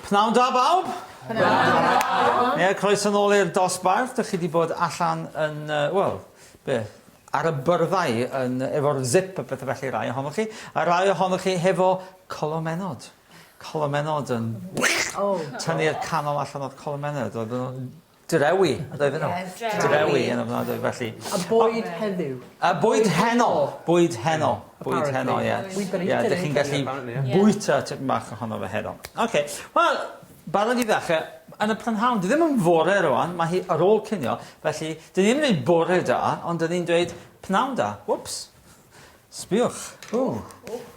Pnawn da bawb? Ie, croeso nôl i'r dosbarth. Dych chi wedi bod allan yn, wel, be, ar y byrddau efo'r zip a beth felly rai ohonoch chi. A rai ohonoch chi hefo colomenod. Colomenod yn tynnu'r canol allan o'r colomenod. Oedd nhw'n drewi, doedden nhw? Drewi yn ofnadwy felly. A bwyd heddiw. A bwyd heno. Bwyd heno. Bwyd heno, ie. Ie, dych chi'n gallu bwyta tipyn bach ohono fe heno. Oce, wel, barod i ddechrau, yn y prynhawn, di ddim yn fore rwan, mae hi ar ôl cinio, felly, dyn ni'n dweud bore da, ond dyn ni'n dweud pnawn da. Whoops. Sbiwch.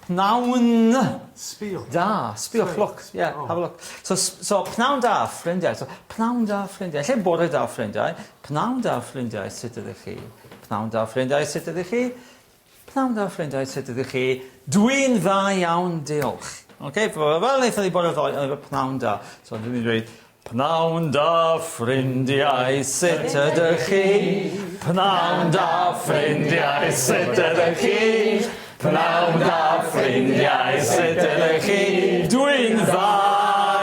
Pnawn. Sbiwch. Da. Sbiwch, look. Yeah, have a look. So pnawn da, ffrindiau. So, pnawn da, ffrindiau. Lle bore da, ffrindiau? Pnawn da, ffrindiau, sut ydych chi? Pnawn da, ffrindiau, sut ydych chi? Pnawn da, ffrindiau, sut ydych chi? Dwi'n dda iawn, diolch. Okay, fel wnaethon ni bore ddoe, efo pnawn da. So, dwi'n dweud, pnawn da, ffrindiau, sut ydych chi? Pnawn da, ffrindiau, sut ydych chi? Pnawn da, ffrindiau, sut ydych chi? Dwi'n dda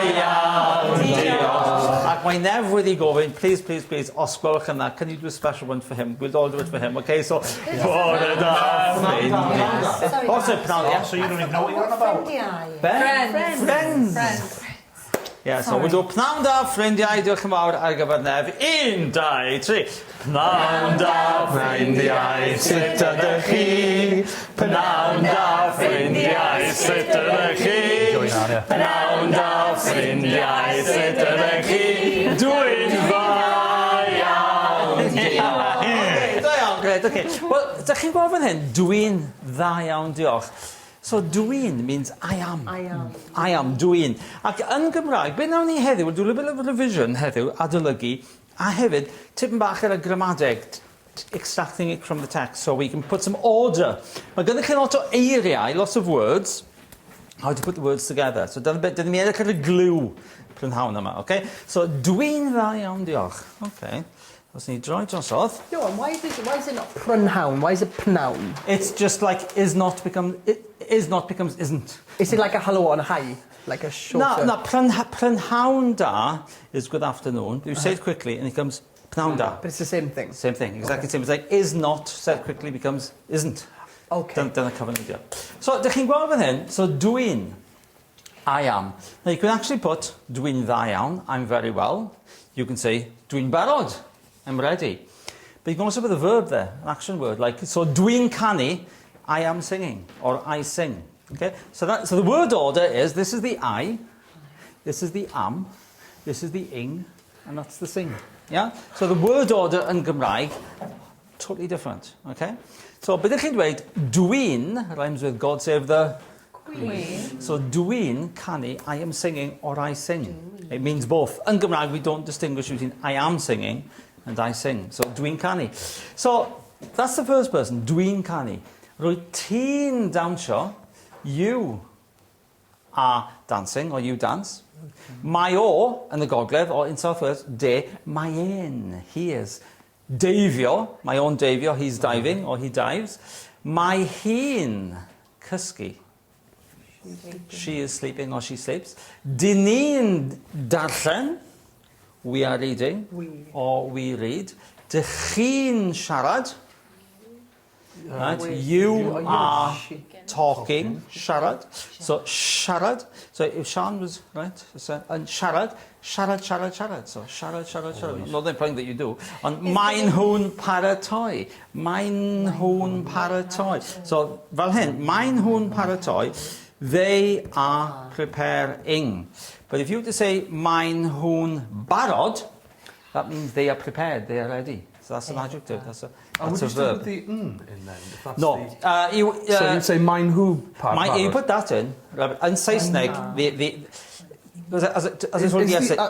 iawn, diolch. Ac mae Nef wedi gofyn, please, please, please, os gwelwch yna, can you do a special one for him? We'll all do it for him, okay? So, bore da, ffrindiau. Also, pnawn da. So you don't even know what you're on about? Friends. Yeah, so we'll do pnawn da, ffrindiau, diolch yn fawr ar gyfer Nef. 1, 2, 3. Pnawn da, ffrindiau, sut ydych chi? Pnawn da, ffrindiau, sut ydych chi? Pnawn da, ffrindiau, sut ydych chi? Dwi'n dda iawn, diolch. Da iawn, gred, okay. Wel, ydych chi'n gweld fan hyn? Dwi'n dda iawn, diolch. So, dwi'n means I am. I am, dwi'n. Ac yn Gymraeg, beth nawn ni heddiw, we'll do a little bit of revision heddiw, adolygu, a hefyd, tipyn bach ar y gramadeg, extracting it from the text, so we can put some order. Mae gyda chi lot o eiriau, lots of words, how to put the words together. So, dyna ni edrych ar y glw prynhawn yma, okay? So, dwi'n dda iawn, diolch. Okay. Os ni droi drosodd. Johan, why is it not prynhawn? Why is it pnawn? It's just like is not becomes isn't. Is it like a hello and a hi? Like a shorter... No, prynhawn da is good afternoon. You say it quickly and it becomes pnawn da. But it's the same thing? Same thing, exactly the same. It's like is not said quickly becomes isn't. Okay. Dyna cyfyngiad. So, dych chi'n gweld fan hyn? So, dwi'n, I am. Now, you can actually put dwi'n dda iawn, I'm very well. You can say dwi'n barod. I'm ready. But you can also put a verb there, an action word, like, so dwi'n canu, I am singing, or I sing. Okay? So the word order is, this is the I, this is the am, this is the ing, and that's the sing. Yeah? So the word order in Gymraeg, totally different. Okay? So, beth ydych chi'n dweud, dwi'n, rhymes with God save the Queen. So dwi'n canu, I am singing, or I sing. It means both. In Gymraeg, we don't distinguish between I am singing and I sing. So, dwi'n canu. So, that's the first person, dwi'n canu. Rwy ti'n dawnsio, you are dancing, or you dance. Mae o, yn y gogledd, or in South Wales, de, mae ein, he is. Deifio, mae o'n deifio, he's diving, or he dives. Mae hi'n cysgu. She is sleeping, or she sleeps. Dyn ni'n darllen, we are reading, or we read. Dych chi'n siarad, right? You are talking, siarad. So, siarad. So, if Sean was, right? And siarad. So, siarad. Not implying that you do. And mae'n hwn paratoi. Mae'n hwn paratoi. So, fel hyn, mae'n hwn paratoi. They are preparing. But if you were to say mae'n hwn barod, that means they are prepared, they are ready. So that's an adjective, that's a verb. Would you still put the in then? No. So you'd say mae'n hw barod? You put that in. In Saesneg,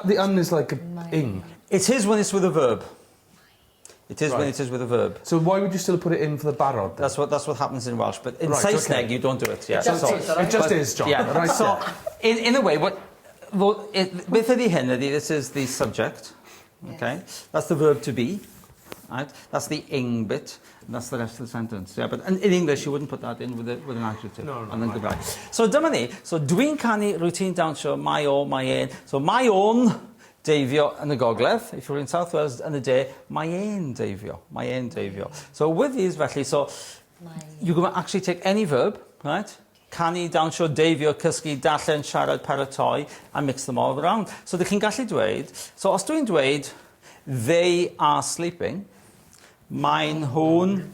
the un is like a ing. It is when it's with a verb. It is when it is with a verb. So why would you still put it in for the barod? That's what happens in Welsh. But in Saesneg, you don't do it. Yeah. It just is, John. Yeah. Right. So, in a way, beth ydy hyn ydy, this is the subject. Okay. That's the verb to be. right? That's the ing bit, and that's the rest of the sentence. Yeah, but in English, you wouldn't put that in with an adjective. No, And then Gymraeg. So dyma ni. So dwi'n canu routine dawnsio, mae o, mae ein. So mae o'n deifio yn y gogledd. If you're in South Wales yn y de, mae ein deifio. Mae ein deifio. So with these, felly, so you can actually take any verb, right? Canu, dawnsio, deifio, cysgu, darllen, siarad, paratoi, and mix them all around. So ydych chi'n gallu dweud, so os dwi'n dweud, they are sleeping, mae'n nhw'n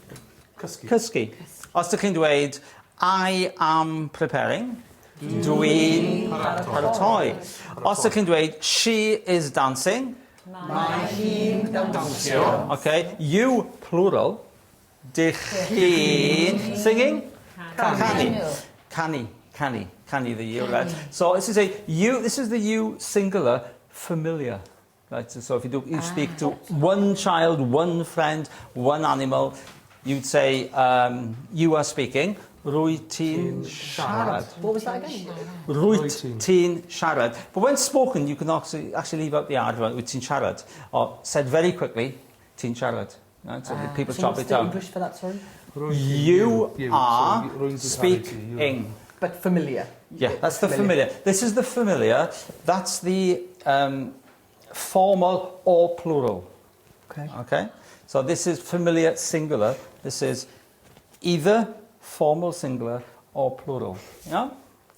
cysgu. Os ydych chi'n dweud, I am preparing, dwi'n paratoi. Os ydych chi'n dweud, she is dancing, Mae hi'n dawnsio. okay, you, plural, dych chi'n singing? Canu, the you, right? So this is the you singular, familiar. Right? So if you speak to one child, one friend, one animal, you'd say, you are speaking, rwy ti'n siarad. What was that again? Rwy ti'n siarad. But when spoken, you can actually leave out the R, rwy ti'n siarad. Or said very quickly, ti'n siarad. Right? So people chop it down. English for that, sorry? You are speaking. But familiar. Yeah, that's the familiar. This is the familiar. That's the formal or plural. Okay. Okay? So this is familiar singular. This is either formal singular or plural. Yeah?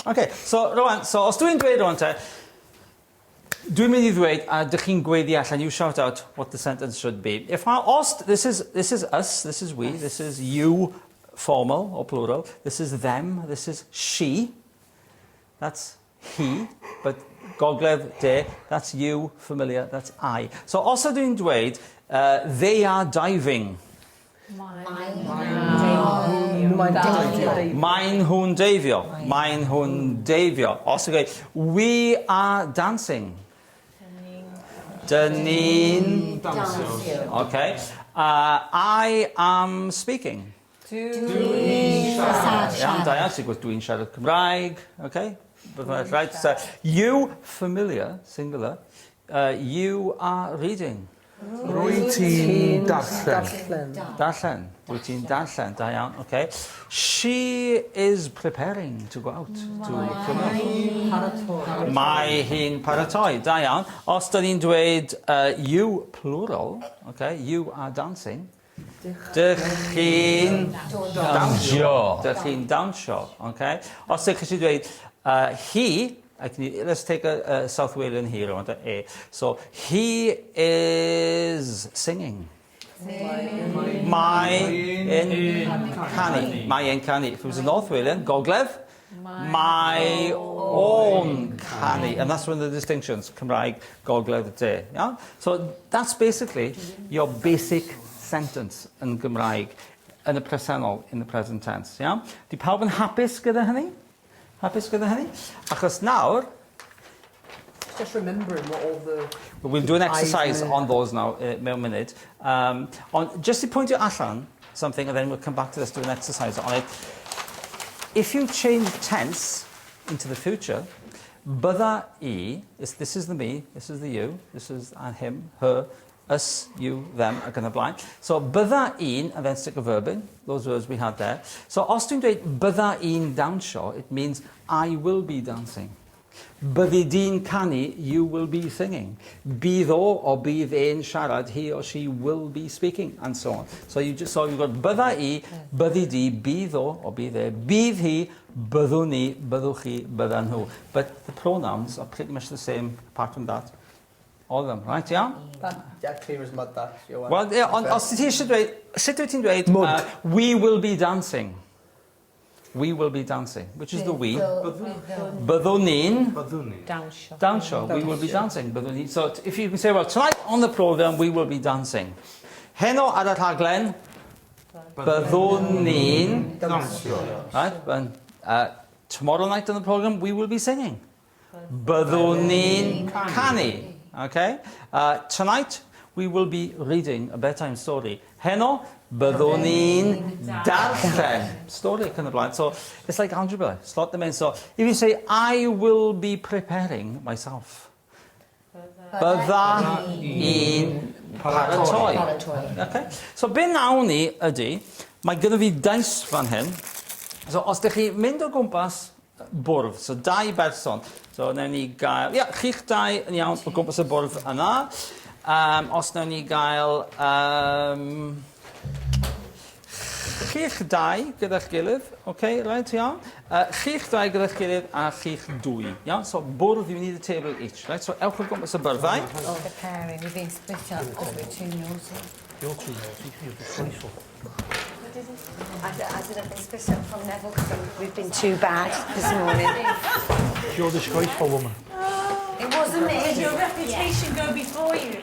Okay, so rwan, so os dwi'n dweud rwan te, dwi'n mynd I ddweud, a dych chi'n gweiddi allan, you shout out what the sentence should be. If I asked, this is us, this is we, this is you, formal or plural, this is them, this is she, that's he, but gogledd de, that's you, familiar, that's I. So os ydw i'n dweud, they are diving. Mae'n nhw'n deifio. Mae'n nhw'n deifio. Os ydw i'n dweud, we are dancing. Dyn ni'n dawnsio. Okay. I am speaking. Dwi'n siarad. Iawn, da iawn, sy'n gwybod dwi'n siarad Cymraeg. Okay. Right. So, you, familiar, singular. You are reading. Rwy ti'n darllen. Darllen. Rwy ti'n darllen. Da iawn. Okay. She is preparing to go out. Mae hi'n paratoi. Da iawn. Os da ni'n dweud you, plural. Okay. You are dancing. Dych chi'n dawnsio. Dych chi'n dawnsio. Okay. Os ydych chi'n dweud he, let's take a South Walian here, I want a. So, he is singing. Mae yn canu. If it was a North Walian, gogledd, mae o'n canu. And that's one of the distinctions, Cymraeg, gogledd, de. Yeah? So, that's basically your basic sentence in Gymraeg, yn y presennol, in the present tense. Yeah? Di pawb yn hapus gyda hynny? Hapus gyda hynny? Achos nawr, Just remembering what all the... we'll do an exercise on those now mewn munud. Just to point you allan something, and then we'll come back to this, do an exercise on it. If you change tense into the future, bydda I, this is the me, this is the you, this is him, her, us, you, them, ac yn y blaen. So, bydda un, and then stick a verb in, those words we had there. So, os dwi'n dweud bydda un dawnsio, it means I will be dancing. Byddi di'n canu, you will be singing. Bydd o or bydd ein siarad, he or she will be speaking, and so on. So, you've got bydda I, byddi di, bydd o or bydd e, bydd hi, byddwn ni, byddwch chi, byddan nhw. But the pronouns are pretty much the same apart from that. All of them, right, yeah? That clear as mud, that. Well, yeah, os ti eisiau dweud, sut wyt ti'n dweud, we will be dancing. We will be dancing, which is the we. Byddwn ni'n dawnsio. We will be dancing. Byddwn ni. So if you can say, well, tonight on the programme, we will be dancing. Heno ar y rhaglen, byddwn ni'n dawnsio. Right? And, tomorrow night on the programme, we will be singing. Byddwn ni'n canu. Okay? Tonight, we will be reading a bedtime story. Heno, byddwn ni'n darllen. Story ac yn y blaen. So, it's like algebra. Slot them in. So, if you say, I will be preparing myself. Bydda i'n paratoi. Okay? So be nawn ni ydy, mae gyda fi dais fan hyn. So os ydych chi mynd o gwmpas bwrdd, so 2 berson, so newn ni gael, chi'ch 2 yn iawn o gwmpas y bwrdd yna. Os newn ni gael chi'ch 2 gyda'ch gilydd, right, iawn. Chi'ch 2 gyda'ch gilydd a chi'ch 2, iawn. So bwrdd, you need a table each, right? So ewch o gwmpas y byrddau. Oh, the pairing, we've been split up over 2 nosy. You're too naughty, you're disgraceful. I did have been split up from Neville because we've been too bad this morning. You're a disgraceful woman. It wasn't me. Did your reputation go before you?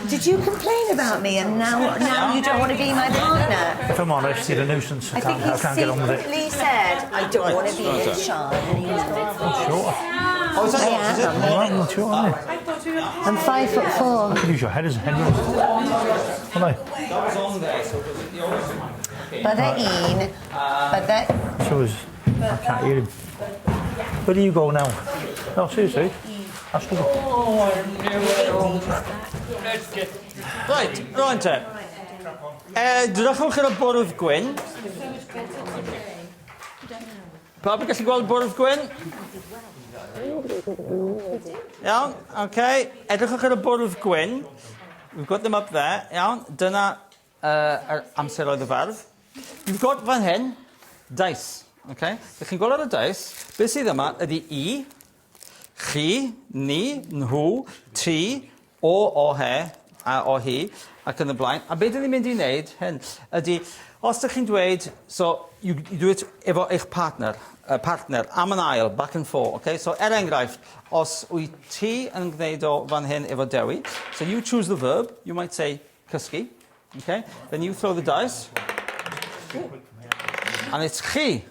Did you complain about me and now you don't want to be my partner? If I'm honest, you're a nuisance. I think he can't get on with it. secretly said, I don't want to be with Sean. And he was going, Sure. Oh, is that yours, is it? I'm not sure, aren't I thought we were... I'm 5'4". I could use your head as a headrest. Can I? That was on there, so was it yours? Bydda un, bydda... So is... I can't hear him. Where do you go now? No, seriously. Ask him. Right, rwan te. Drychwch ar y bwrdd gwyn. Pawb yn gallu gweld bwrdd gwyn? Iawn, edrychwch ar y bwrdd gwyn. We've got them up there, iawn. Dyna amseroedd y fardd. You've got fan hyn, dice. Ydych chi'n gweld ar y dice, beth sydd yma ydy I, chi, ni, nhw, ti, o he, a o hi, ac yn y blaen. A beth ydych chi'n mynd i wneud hyn ydy, os ydych chi'n dweud, so you do it efo eich partner, am yn ail, back and forth. So enghraifft, os wyt ti yn gwneud o fan hyn efo Dewi, so you choose the verb, you might say cysgu, then you throw the dice, and it's chi.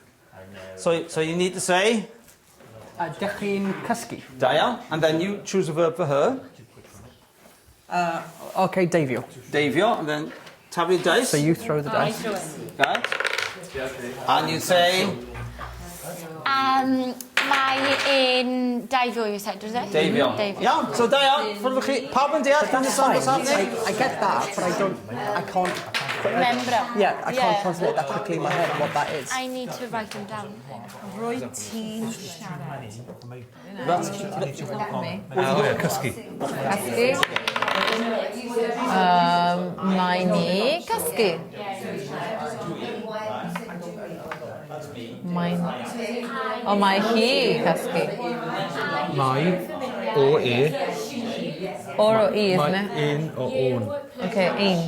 So you need to say... Dych chi'n cysgu? Da iawn. And then you choose a verb for her. Deifio. Deifio, and then taflu dice. So you throw the dice. Right. And you say... Mae un Daifio, you said, was it? Deifio. Iawn, so da iawn. Ffwrdd chi, pawb yn deall, That's fine. I get that, but I can't... Remember. Yeah, I can't translate that quickly in my head what that is. I need to write them down. Rwy ti'n siarad. Cysgu. Cysgu. Mae ni cysgu. Mae hi cysgu. Mae, o, e. Or o i, isn't Mae it? un o o'n. Okay, un.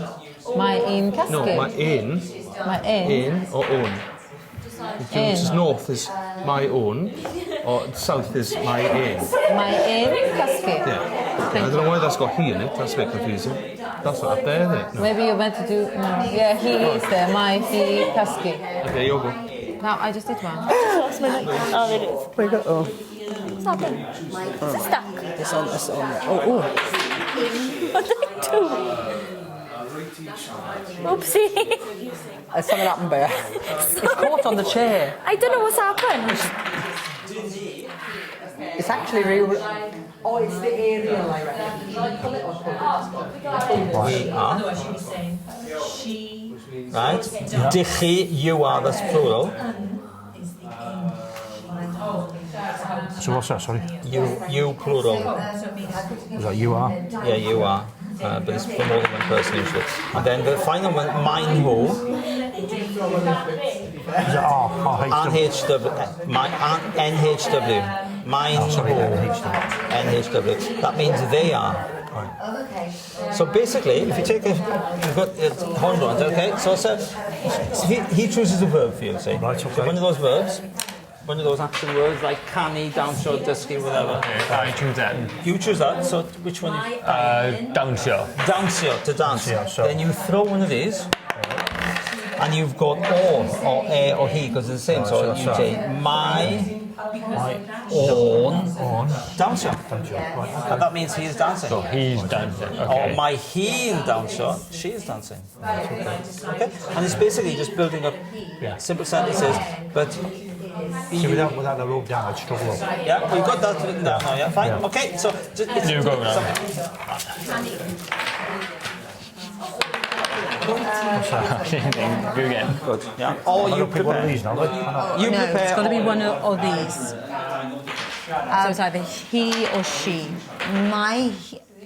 Mae un cysgu. No, mae un. Mae un. O o'n. Which is north is my own, or south is my ain. Mae un cysgu. Yeah. I don't know why that's got he in it. That's a bit confusing. That's not up there, isn't it? No. Maybe you're meant to do... No. Yeah, he is there. Mae hi cysgu. Okay, you go. No, I just did one. Lost my neck. Oh, there it is. Where you go? Oh. What's happened? It's stuck. It's on. Oh. What did I do? Oopsie. Something happened there. It's caught on the chair. I don't know what's happened. It's actually real... Oh, it's the aerial, I reckon. Shall I pull it or pull it? We are. Right. Dichi, you are, that's plural. So what's that, sorry? You plural. Is that you are? Yeah, you are. But it's for more than one person usually. And then the final one, mine who. Is it NHW. NHW. Mine who. NHW. That means they are. Right. So basically, if you take you've got hold on, okay? So he chooses a verb for you, see? Right, okay. So one of those verbs, one of those action words like canny, downshow, dusky, whatever. I choose that. You choose that. So which one? Downshow. Downshow, to dance. Yeah, so. Then you throw one of these. And you've got or a or he because it's the same. So you say my own dancer. And that means he is dancing. So he's dancing. Okay. Or my heel dancer, she is dancing. Okay. And it's basically just building up simple sentences, but See, without the rope down, I'd struggle. Yeah, we've got that written down now, yeah? Fine, Yeah. okay, so... You go now. Go again. Good, yeah. Or you Pick one of prepare. these now, like, You No, prepare... it's got to be or- one of these. So it's either he or she.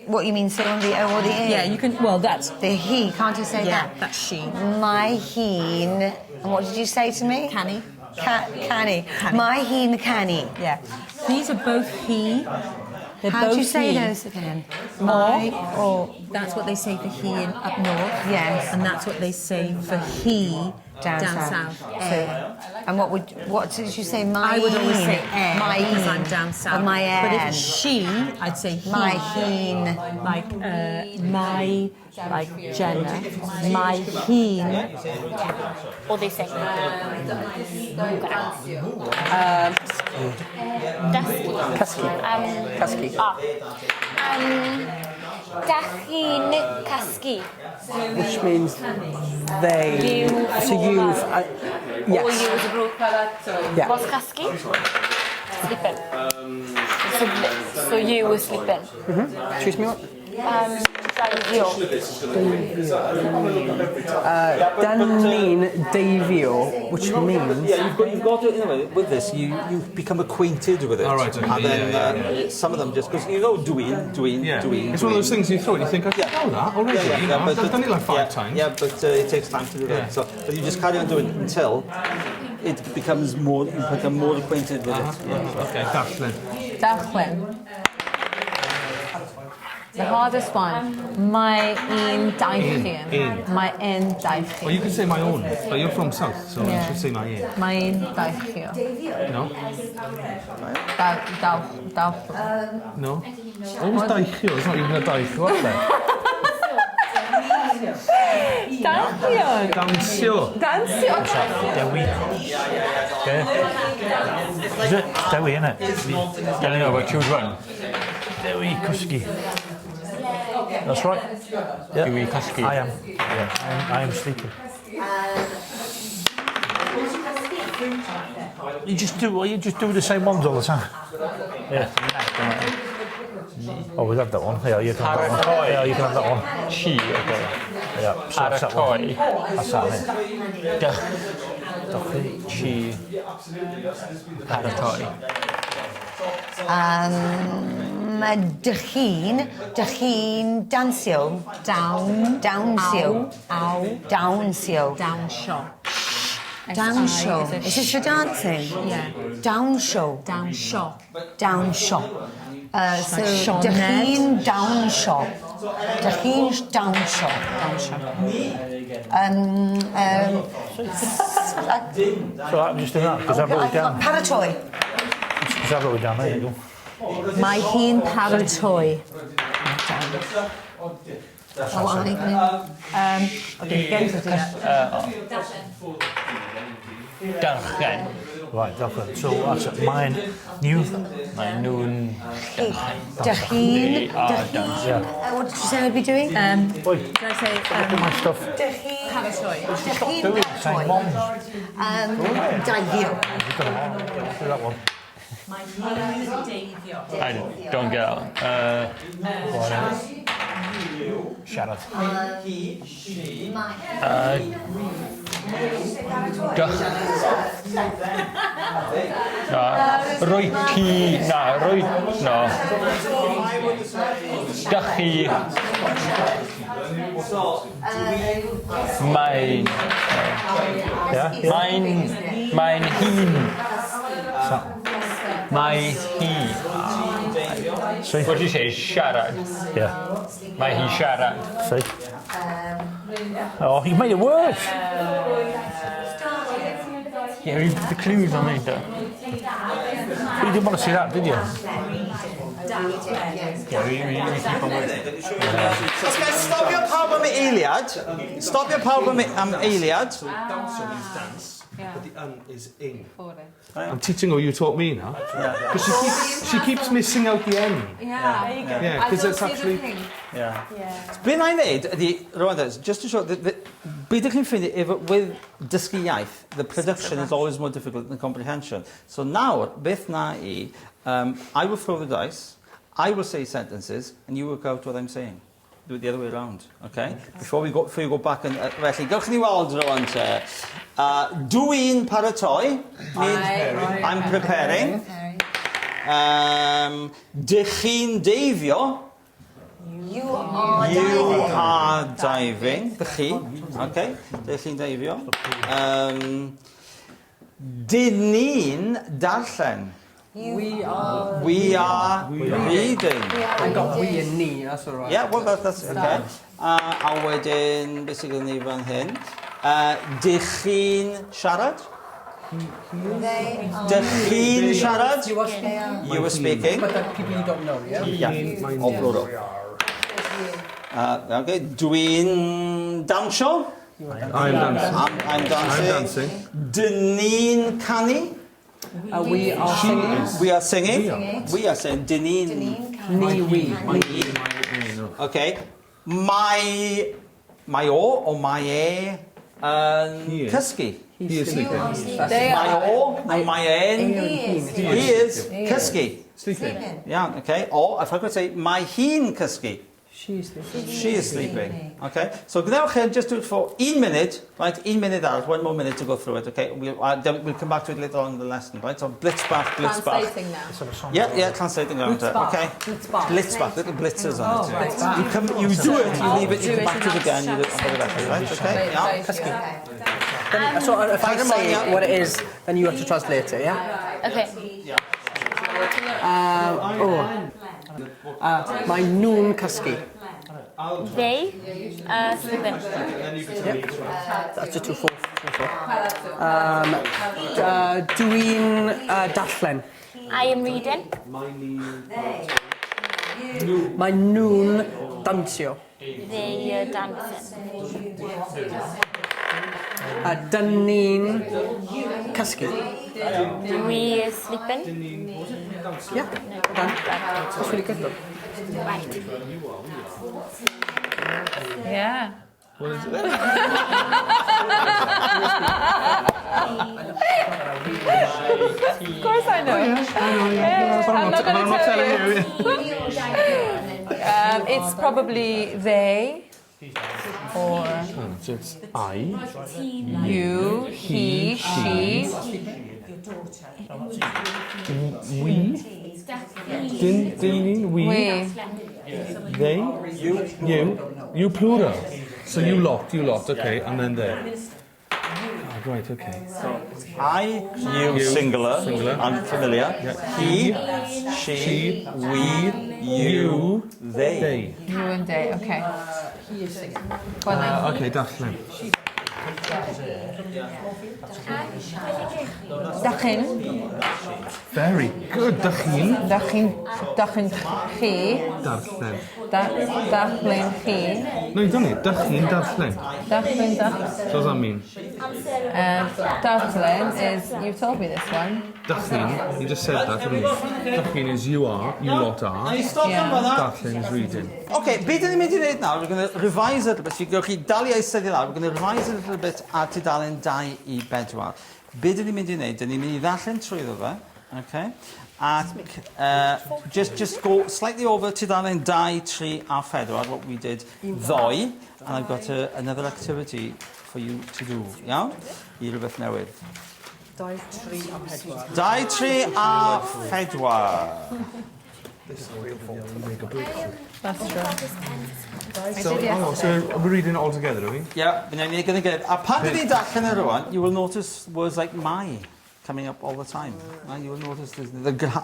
What you mean, say on the O or the E? Yeah, you can. Well, that's The he, can't you say yeah, that? that's she. My heen. And what did you say to me? Canny. Canny. Canny. My heen canny. Yeah. These are both he. They're How do both you say he. those again? Or that's what they say for he in up north. Yes. And that's what they say for he down south. And what did you say? My I would always say heen. my because I'm down south. Or my but if air. it's she, I'd say he. My heen. Like my, like Jenna. My heen. Or they say. Cysgu. Dach chi'n cysgu? Which means they. You So you've. Or Yes. you as a group? Yeah. What's cysgu? Sleeping. So you were sleeping. Choose me what? Dyddio. Doesn't mean Davio, which means. Yeah, you've got to, anyway, with this, you become acquainted with it. All right, okay, And then some of them just, because you know doing. It's one of those things you throw and you think, I know that already. I've done it like five times. Yeah, but it takes time to do that. So, but you just carry on doing it until it becomes more, you become more acquainted with it. Okay, Dashlin. Dachlin. The hardest one. My in Daichian. My in Well, Daichian. you can say my own, but you're from South, so you Yeah. should say my ear. My in Daichian. No? Dal. No? Almost Daichio, it's not even a Daichio, is there? Daichian. Dawnsio. Dawnsio. Dewi. Yeah. Is it? Dewi, innit? Can I know about choose one? Dewi Cysgu. That's right. Yeah. Dewi Cysgu. I am. Yeah, I am sleeping. You just do the same ones all the time. Yeah. Oh, we have that one. Yeah, you can have that one. Yeah, you can have that one. Chi, okay. Yeah, so that's that one. Paratoi. That's that one. Chi. Paratoi. Dych dansio. Downsio. Downsio. Downshaw. Downshow. Is this for dancing? Yeah. Downshow. Downshaw. Downshow. So Sioned. downshow. Downshow. So I'm just doing that because I've wrote it down. Paratoi. Because I've wrote it down. There you go. My heen paratoi. Okay, go to that. Darchen. Right, definitely. So that's it. Mine, new. My noon. Dacheen. Yeah. What did you say I'd be doing? Oi, Did I say look at my stuff. Dacheen Do it. Same one. Davio. Do that one. I don't get out. Shannon. Roi ci... Na, roi... No. Dachi... Mein... Yeah? Mein hun. My he. See? What do you say? Siarad. Yeah. My he siarad. See? Oh, you made it worse. Yeah, we put the clues on it though. You didn't want to see that, did you? Yeah, we keep on with it. Okay, stopio pawb am eiliad. Stopio pawb am eiliad. Dance, but the is in. I'm teaching her you taught me now. Because she keeps missing out the N. Yeah, because it's actually... Be na'n neud ydi, rwan, just to show, Be ydych chi'n ffeindio, with dysgu iaith, the production is always more difficult than comprehension. So now, beth na I, I will throw the dice, I will say sentences, and you work out what I'm saying. Do it the other way around, okay? Before you go back and... felly, gawch ni weld rwan te. Dwi'n paratoi. I'm preparing. Dych chi'n deifio. You are diving. Dych chi, okay? Dych chi'n deifio. Dyn ni'n darllen. We are reading. I got we and ni, that's all right. Yeah, well, that's okay. A wedyn, beth sydd gen ni fan hyn? Dych chi'n siarad? Dych chi'n siarad? You are speaking. But the people you don't know, yeah? Yeah, all plural. Okay, dwi'n dawnsio? I'm dancing. Dyn ni'n canu? We are singing. We are singing. We are saying dinin. Ni we. Okay. My or my cysgu. He is sleeping. My or my he is cysgu. Sleeping. Yeah. Okay. Or if I could say my hi'n cysgu. She is sleeping. She is sleeping. Okay. So now just do it for 1 minute, right? 1 minute out, 1 more minute to go through it. Okay. We'll come back to it later on in the lesson, right? So blitz back. Translating now. Yeah, translating around it. Okay. Blitz back, little blitzers on it. Right. You do it, you leave it, you come back to it again, you do it for the rest, right? Okay. Yeah. Then, so if I say what it is, then you have to translate it, yeah? Okay. My noon cysgu. They sleeping. That's a 2-4. Dwi'n darllen. I am reading. My noon dawnsio. They are dancing. Dyn ni'n cysgu. We are sleeping. Yeah, done. That's really good though. Right. Yeah. Of course I know. I'm not going to tell you. It's probably they. Or So it's I. you, he, she. We. Didn't we? They. You plural. So you lot, okay, and then they. Oh, right, okay. I, you, singular, I'm familiar. Yeah. He, she, we, you, they. You and they, okay. Go on then. Okay, darllen. Dachin. Very good, dachin. Dachin chi. Darllen. Dachlin chi. No, you don't need dachin, darllen. Dachlin. What does that mean? Dachlin is, you told me this one. Dachin, you just said that, didn't you? Dachin is you are, you lot are. Are you stopping by that? Darllen is reading. Okay, beth ydym mynd I wneud nawr, we're going to revise it a bit. If you've got dal iaith study lawr, we're going to revise it a little bit ar tudalen 2 I 4. Beth ydym mynd I wneud, dyn ni'n mynd I ddarllen trwyddo fe, okay? Ac just go slightly over tudalen 2, 3 a 4, what we did ddoe, and I've got another activity for you to do, iawn? I rhywbeth newydd. 2, 3 a 4. 2, 3 a 4. That's true. So we're reading it all together, are we? Yeah, but then you're going to get... A part of the darllen ar rwan, you will notice words like my coming up all the time. And you will notice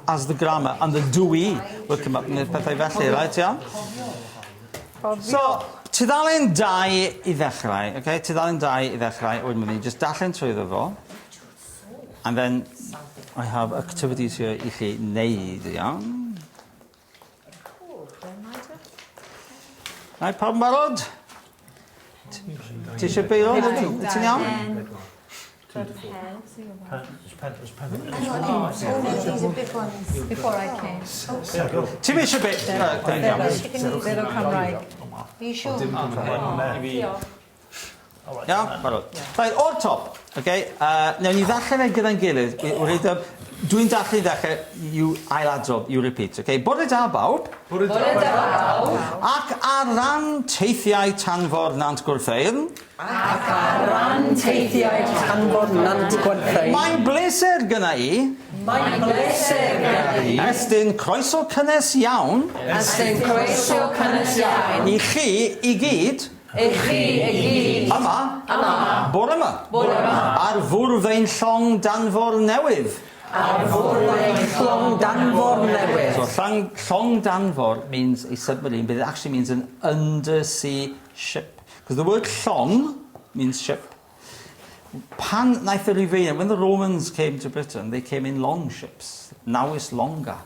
as the grammar, and the dwi will come up in the pethau felly, right, yeah? So, tudalen 2 I ddechrau, okay? Tudalen 2 I ddechrau, wedyn mynd I just darllen trwyddo fo. And then I have activities here I chi wneud, iawn? Right, pawb yn barod? Ti eisiau beiro? Ti'n iawn? Before I came. Ti eisiau beiro? They don't come right. Are you sure? Iawn, barod. Right, o'r top. Okay, newn ni ddechrau gyda'n gilydd. Dwi'n darllen i ddechrau, you ailadrodd, you repeat. Okay, bore da bawb. Bore da bawb. Ac ar ran teithiau tanfor Nant Gwrtheyrn. Ac ar ran teithiau tanfor Nant Gwrtheyrn. Mae'n bleser gyda i. Mae'n bleser gyda i. Estyn croeso cynnes iawn. Estyn croeso cynnes iawn. I chi i gyd. I chi i gyd. Yma. Bore yma. Ar fwrdd ein llong danfor newydd. Ar fwrdd ein llong danfor newydd. So, llong danfor means a submarine, but it actually means an undersea ship. Because the word llong means ship. Pan wnaeth yr Rufeiniaid, when the Romans came to Britain, they came in long ships, nawis longa.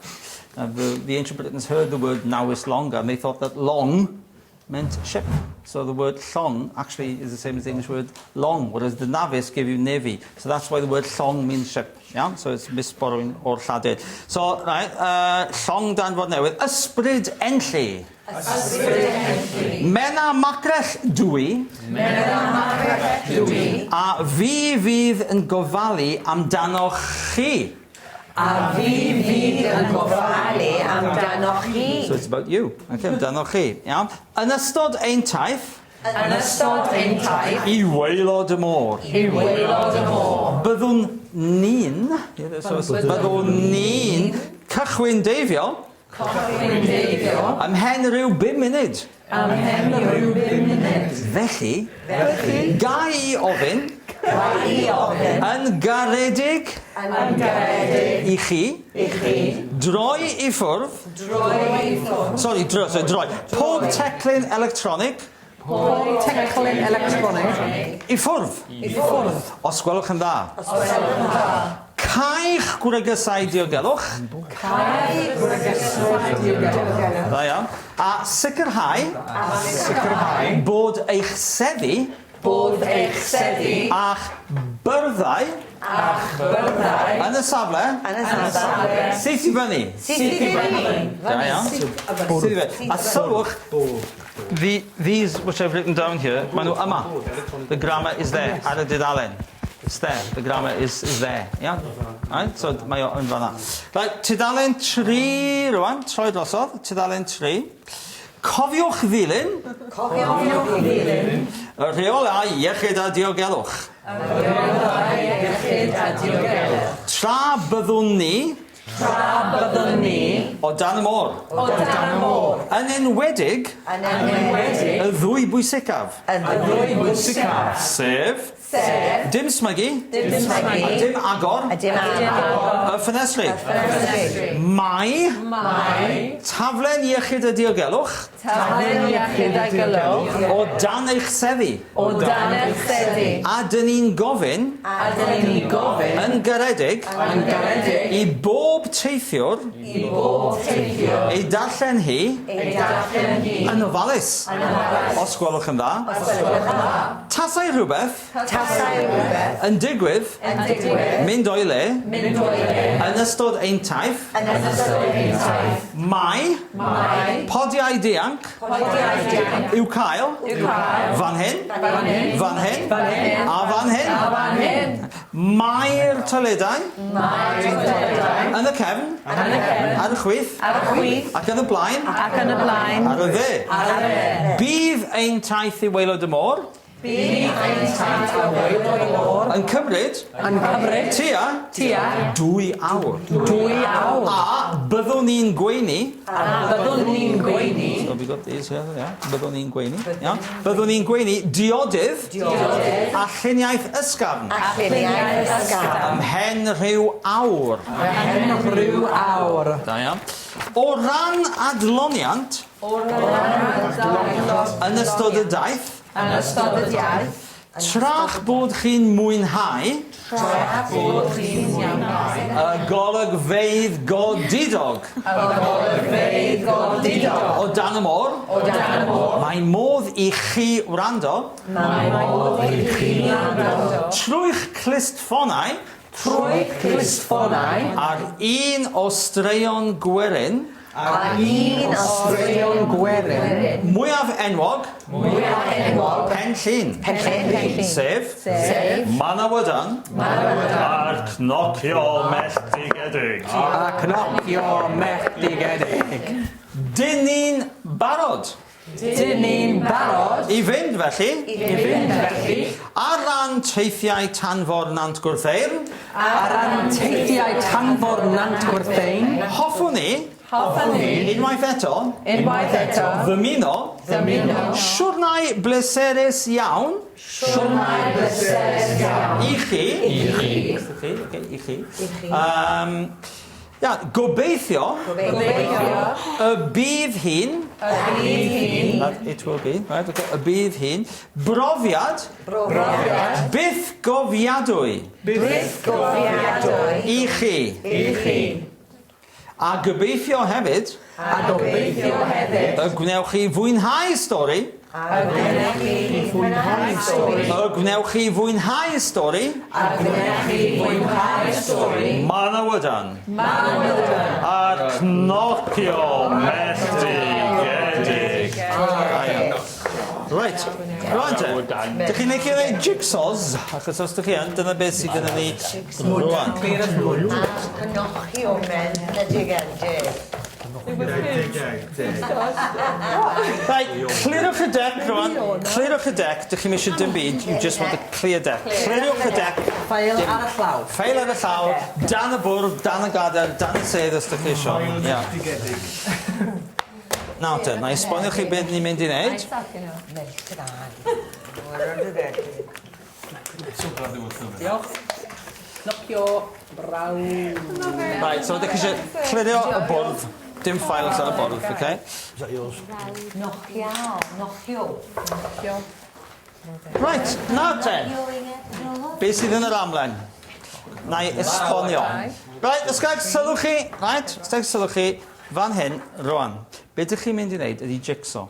The ancient Britons heard the word nawis longa, and they thought that long meant ship. So the word llong actually is the same as the English word long, whereas the navis give you navy. So that's why the word llong means ship. Yeah? So it's misborrowing o'r Lladin. So, right, llong danfod newydd. Ysbryd enlli. Ysbryd enlli. Mena macrell dwi. Mena macrell dwi. A fi fydd yn gofalu amdano chi. A fi fydd yn gofalu amdano chi. So it's about you. Okay, amdano chi. Yeah? Yn ystod ein taith. Yn ystod ein taith. I waelod y môr. I waelod y môr. Byddwn ni'n. Byddwn ni'n cychwyn deifio. Cychwyn deifio. Ymhen rhyw 5 munud. Ymhen rhyw 5 munud. Felly. Gai i ofyn. Yn garedig. I chi. Droi i ffwrdd. Sorry, droi. Pob teclyn electronic. Pob teclyn electronic. I ffwrdd. Os gwelwch yn dda. Caich gwrygysau diogelwch. Da iawn. A sicrhau. Bod eich seddi. A'ch byrdau. Yn y safle. Syth i fyny. Da iawn. A sylwch. These which I've written down here, maen nhw yma. The grammar is there, ar y dudalen. It's there, the grammar is there. Yeah? Right? So mae o yn fanna. Right, tudalen 3 rwan, troi drosodd, tudalen 3. Cofiwch ddilyn. Y rheolau iechyd a diogelwch. Tra byddwn ni. O dan y môr. Yn enwedig. Y ddwy bwysicaf. Sef. Dim smygu. Dim agor. Y ffenestri. Mai. Taflen iechyd a diogelwch. O dan eich seddi. A dyn ni'n gofyn. Yn garedig. I bob teithiwr. Ei darllen hi. Yn ofalus. Os gwelwch yn dda. Tasau rhywbeth. Yn digwydd. Mynd o'i le. Yn ystod ein taith. Mai. Podiau dianc. I'w cael. Fan hyn. A fan hyn. Mae'r toiledau. Yn y cefn. Ar y chwith. Ac yn y blaen. Ar y dde. Bydd ein taith i waelod y môr. Yn cymryd. Tua. 2 awr. A byddwn ni'n gweini. So we got these here, yeah. Byddwn ni'n gweini. Yeah. Byddwn ni'n gweini diodydd. A lluniaeth ysgafn. Ymhen rhyw awr. Da iawn. O ran adloniant. Yn ystod y daith. Trach bod chi'n mwynhau. Y golygfeydd godidog. O dan y môr. Mae modd i chi wrando. Trwy'ch clustffonau. Ar un o straeon gwerin. A un o straeon gwerin. Mwyaf enwog. Penllyn. Sef. Manawydan. A'r cnocio melltigedig. A cnocio melltigedig. Dyn ni'n barod. Dyn ni'n barod. I fynd felly. Ar ran teithiau tanfor Nant Gwrtheir. Ar ran teithiau tanfor Nant Gwrtheir. Hoffwn ni. Unwaith eto. Ddymuno. Siwrnau bleserus iawn. I chi. Gobeithio. Y bydd hi'n. It will be. Right, okay. Y bydd hi'n. Brofiad. Byth gofiadwy. I chi. A gobeithio hefyd. Y gwnewch chi fwynhau y stori. Y gwnewch chi fwynhau y stori. Manawydan. A'r cnocio melltigedig. Right. Rwan te. Dych chi'n licio ei jigsaws? Achos os dych chi yn, dyna beth sydd gyda ni rwan. Cynnochio melltigedig. Right, clearwch y deck rwan. Clearwch y deck. Dych chi'n eisiau dim byd. You just want to clear deck. Clearwch y deck. Ffail ar y llaw. Ffail ar y llaw. Dan y bwrdd, dan y gadair, dan y sedd os dych chi eisiau. Nawr te, na i esbonio chi beth ni'n mynd i wneud. Diolch. Cnocio brawn. Right, so ydych chi eisiau clirio y bwrdd. Dim files ar y bwrdd, oce? Is that yours? Nochio. Right, nawr te. Beth sydd yn yr amlen? Na i esbonio. Right, ysgag sylwch chi. Right, ysgag sylwch chi. Fan hyn, rwan. Be ydych chi'n mynd i wneud ydy jigsaw.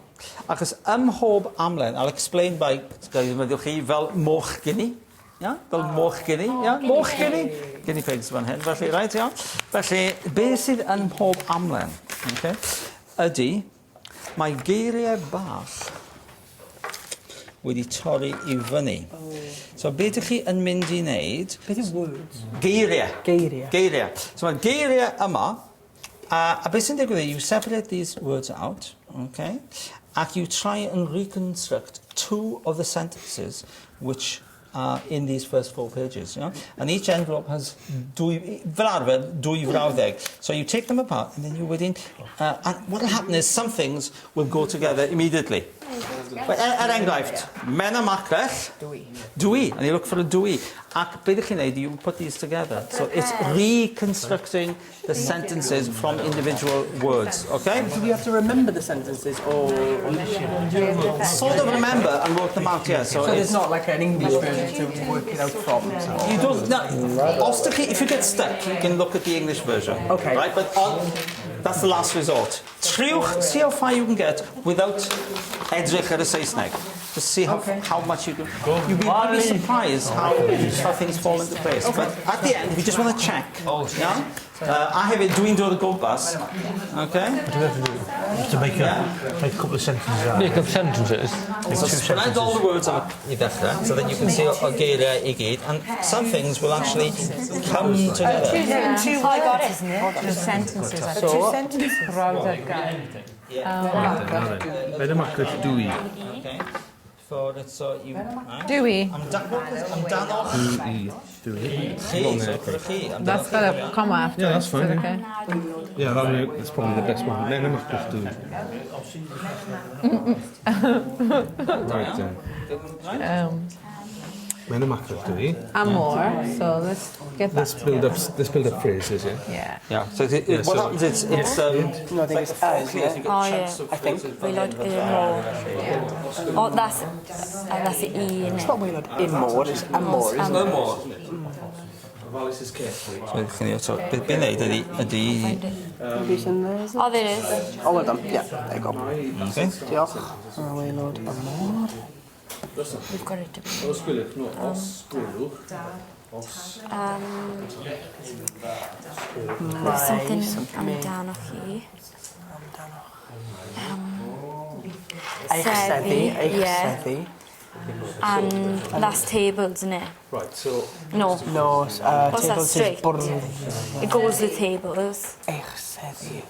Achos ym mhob amlen, I'll explain by, ddefnyddiwch chi fel moch gini. Ja? Fel moch gini. Ja? Moch gini. Guinea pigs fan hyn. Felly, right, ja? Felly, be sydd yn mhob amlen okay, ydy, mae geiriau bach wedi torri i fyny. So, be ydych chi yn mynd i wneud? Beth yw words? Geiriau. So, mae geiriau yma, a beth sy'n digwydd, you separate these words out, okay, and you try and reconstruct 2 of the sentences which are in these first 4 pages, you know? And each envelope has fel arfer, 2 frawddeg. So you take them apart and then you wedyn, and what will happen is some things will go together immediately. Enghraifft, men a macrell, dwi, and you look for a dwi. Ac beth ydych chi'n neud, you put these together. So it's reconstructing the sentences from individual words, okay? Do we have to remember the sentences or Sort of remember and work them out, yeah. So there's not like an English version to work it out from? You don't, no, if you get stuck, you can look at the English version. Okay. Right, but that's the last resort. Triwch, see how far you can get without edrych ar y Saesneg. Just see how much you can. You'll be surprised how things fall into place. But at the end, if you just want to check, yeah? A hefyd, dwi'n dod o gwmpas. Okay? What do we have to do? Just to make a couple of sentences out. Make up sentences. So spread all the words out i ddechrau, so then you can see o geiriau I gyd, and some things will actually come together. I got it, isn't it? 2 sentences. So, Better macrell dwi. Okay? For it, so you... Dwi. I'm done off. Dwi. Chi, so for chi. That's got a comma after. Yeah, that's Is fine. that okay? Yeah, that's probably the best one. Better macrell dwi. Right then. Better macrell dwi. And more. So let's get back. Let's build up phrases, yeah? Yeah. Yeah, so what happens is it's no, I think it's as, yeah? Oh, yeah. I think waelod more. Oh, that's the E, It's not waelod imor, it's amor, isn't it? more. So be wneud ydy... Oh, there is. Oh, well done. Yeah, there you go. Okay. Diolch. Waelod amor. We've got it. There's something amdanoch chi. Eichseddi. And that's tables, isn't it? Right, so... No. No, What's that tables straight? is bwrdd. It goes with tables. Eichseddi.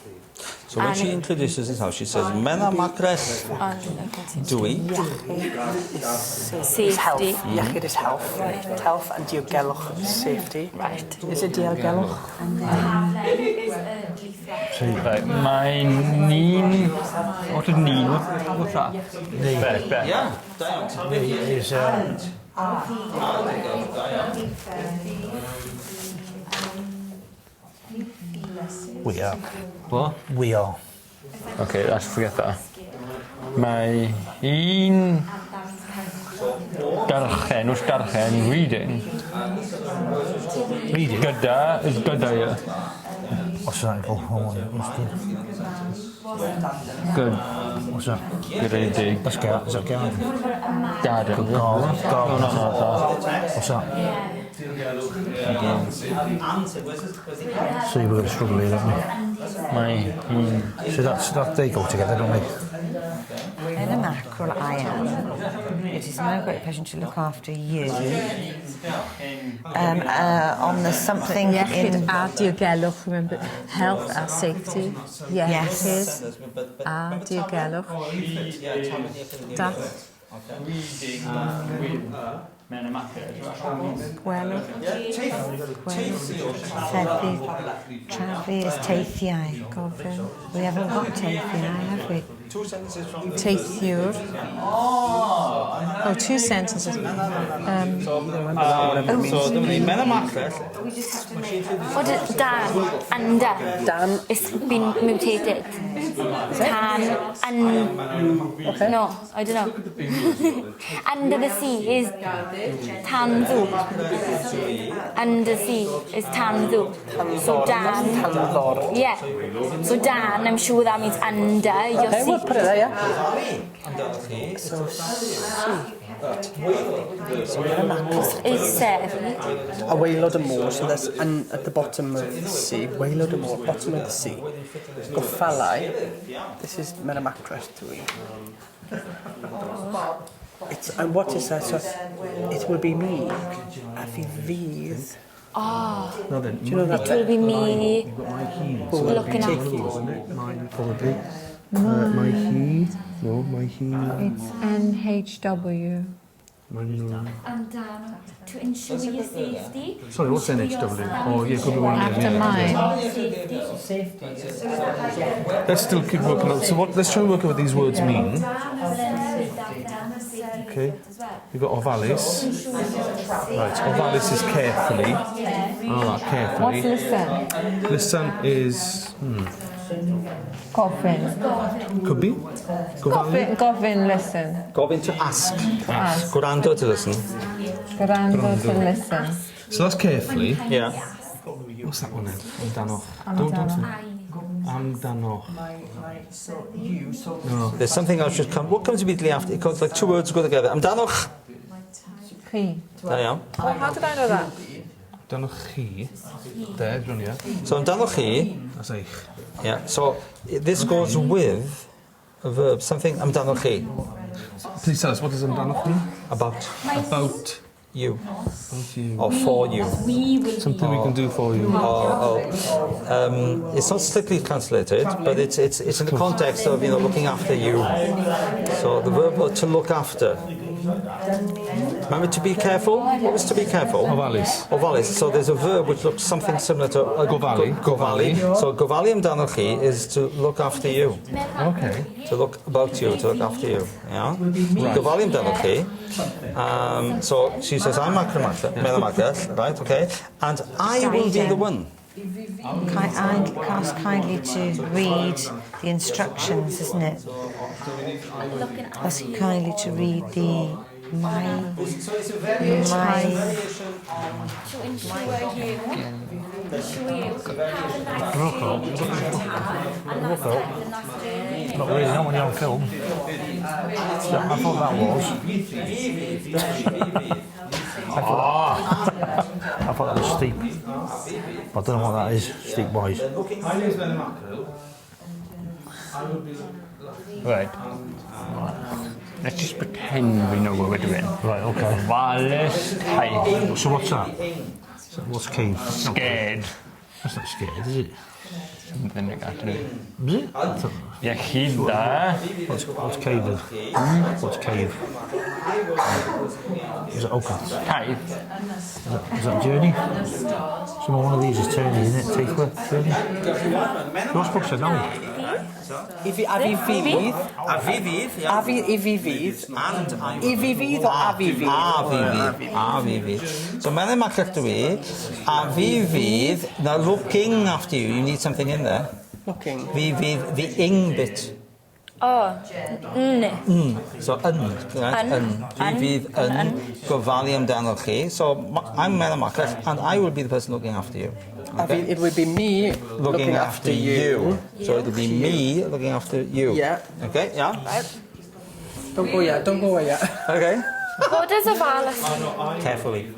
So when she introduces this house, she says, Mena Macres Dwi. Safety. Iechyd is health. Health and diogelwch is safety. Right. Is it diogelwch? Right, mae ni'n... What is ni'n? What's that? Bet. Yeah, da iawn. Is we are. What? We are. Okay, let's forget that. Mae un darchen, wrth darchen, reading. Reading. Gyda is gyda, yeah. What's that called? What's Good. that? Gyda i dig. That's Garden. Is that Garden? Garden. Garden. No. What's that? See, we're going to struggle here, don't we? Mae un... So they go together, don't they? In a mackerel I am, it is my great pleasure to look after you. On the something in... A diogelwch, remember, health and safety. Yes. A diogelwch. Da. Gwelwch. Trafi is teithiau. Gofyn. We haven't got teithiau, have we? Teithiwr. Oh, 2 sentences. So Mena Macres. What is Dan? Under. Dan. It's been mutated. Tan. No, I don't know. Under the sea is Tanzu. Under the sea is Tanzu. So Dan. Yeah. So Dan, I'm sure that means under your Okay, sea. we'll put it there, yeah? Is Seri. A waelod y môr, so that's at the bottom of the sea. Waelod y môr, bottom of the sea. Goffalau. This is Mena Macres Dwi. And what is that? So it will be me. A fi fydd. Oh, No, then. Do you know that? it will be me looking Take after you, you. isn't it? Mine, probably. My he. No, my he. It's NHW. And to ensure your safety. Sorry, what's NHW? Oh, yeah, could be one of them. After mine. Let's still keep working out. So let's try and work out what these words mean. Okay. You've got ovalis. Right, ovalis is carefully. Ah, carefully. What's listen? Listen is... Gofyn. Could be. Gofyn, listen. Gofyn to ask. Gwrando to listen. Gwrando to listen. So that's carefully. Yeah. What's that one then? Amdanoch. Amdanoch. No. There's something else should come. What comes immediately after? It comes like 2 words go together. Amdanoch. Chi. There you are. Oh, how did I know that? Amdanoch chi. There, John, yeah. So amdanoch chi. That's eich. Yeah. So this goes with a verb. Something amdanoch chi. Please tell us, what does amdanoch mean? About About you. About you. Or for you. Something we can do for you. It's not strictly translated, but it's in the context of looking after you. So the verb to look after. Remember to be careful? What was to be careful? Ovalis. Ovalis. So there's a verb which looks something similar to Govali. Govali. So govali amdanochi is to look after you. Okay. To look about you, to look after you. Yeah? Govali amdanochi. So she says, I'm Macramata, right, okay? And I will be the one. I ask kindly to read the instructions, isn't it? Ask kindly to read the my To ensure you have a nice Not really, not when you're on film. I thought that was. I thought that was steep. I don't know what that is, steep wise. Right. Let's just pretend we know where we're doing. Right, okay. Gofalus caeth. So what's that? What's cave? Scared. That's not scared, is it? Something like that. Is it? Iechida. What's cave then? What's cave? Is it okay? Caeth. Is that journey? So one of these is turning, isn't it? Take one, journey. What's upside down? I fi fydd. A fi fydd, ie. A fi fydd. And I fi fydd o a fi fydd? A fi fydd. So mae'n macach dwi. A fi fydd. Now looking after you, you need something in there. Looking. Fi fydd, the ing bit. Oh, So right? Fi fydd yn gofalu amdano chi. So I'm Mena Macach and I will be the person looking after you. Okay? It would be me Looking after you. So it'll be me looking after you. Yeah. Okay, yeah? Don't go yet, don't go yet. Okay. what does ofalus mean? Carefully.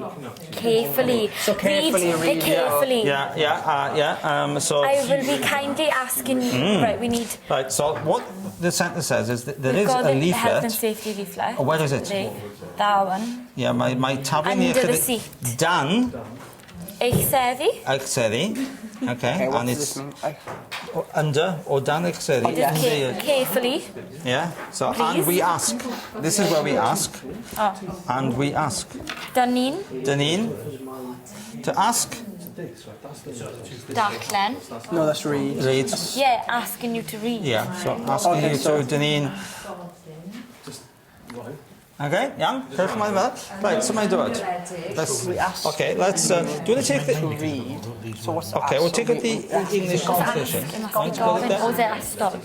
Carefully. So carefully read, carefully. Yeah. So I will be kindly asking you. Right, we need. right. So what the sentence says is that there We've is got a the health and leaflet. safety leaflet. Oh, where is it? That one. Yeah, my tablet Under the seat. Dan Eichseddi. Exedi. Okay, What and does it's this mean? under or Dan Exedi. Carefully. Yeah. So Please. and we ask. This is where we ask. And we ask. Danin. Danin. To ask. Darllen. No, that's read. Read. Yeah, asking you to read. Yeah. So asking you to Danin. Okay, yeah, perfect, my bad. Right, so my dad. Okay, let's. Do you want to take the? Read. So what's that? Okay, we'll take it the English competition. Right, got it there? Or is it astod?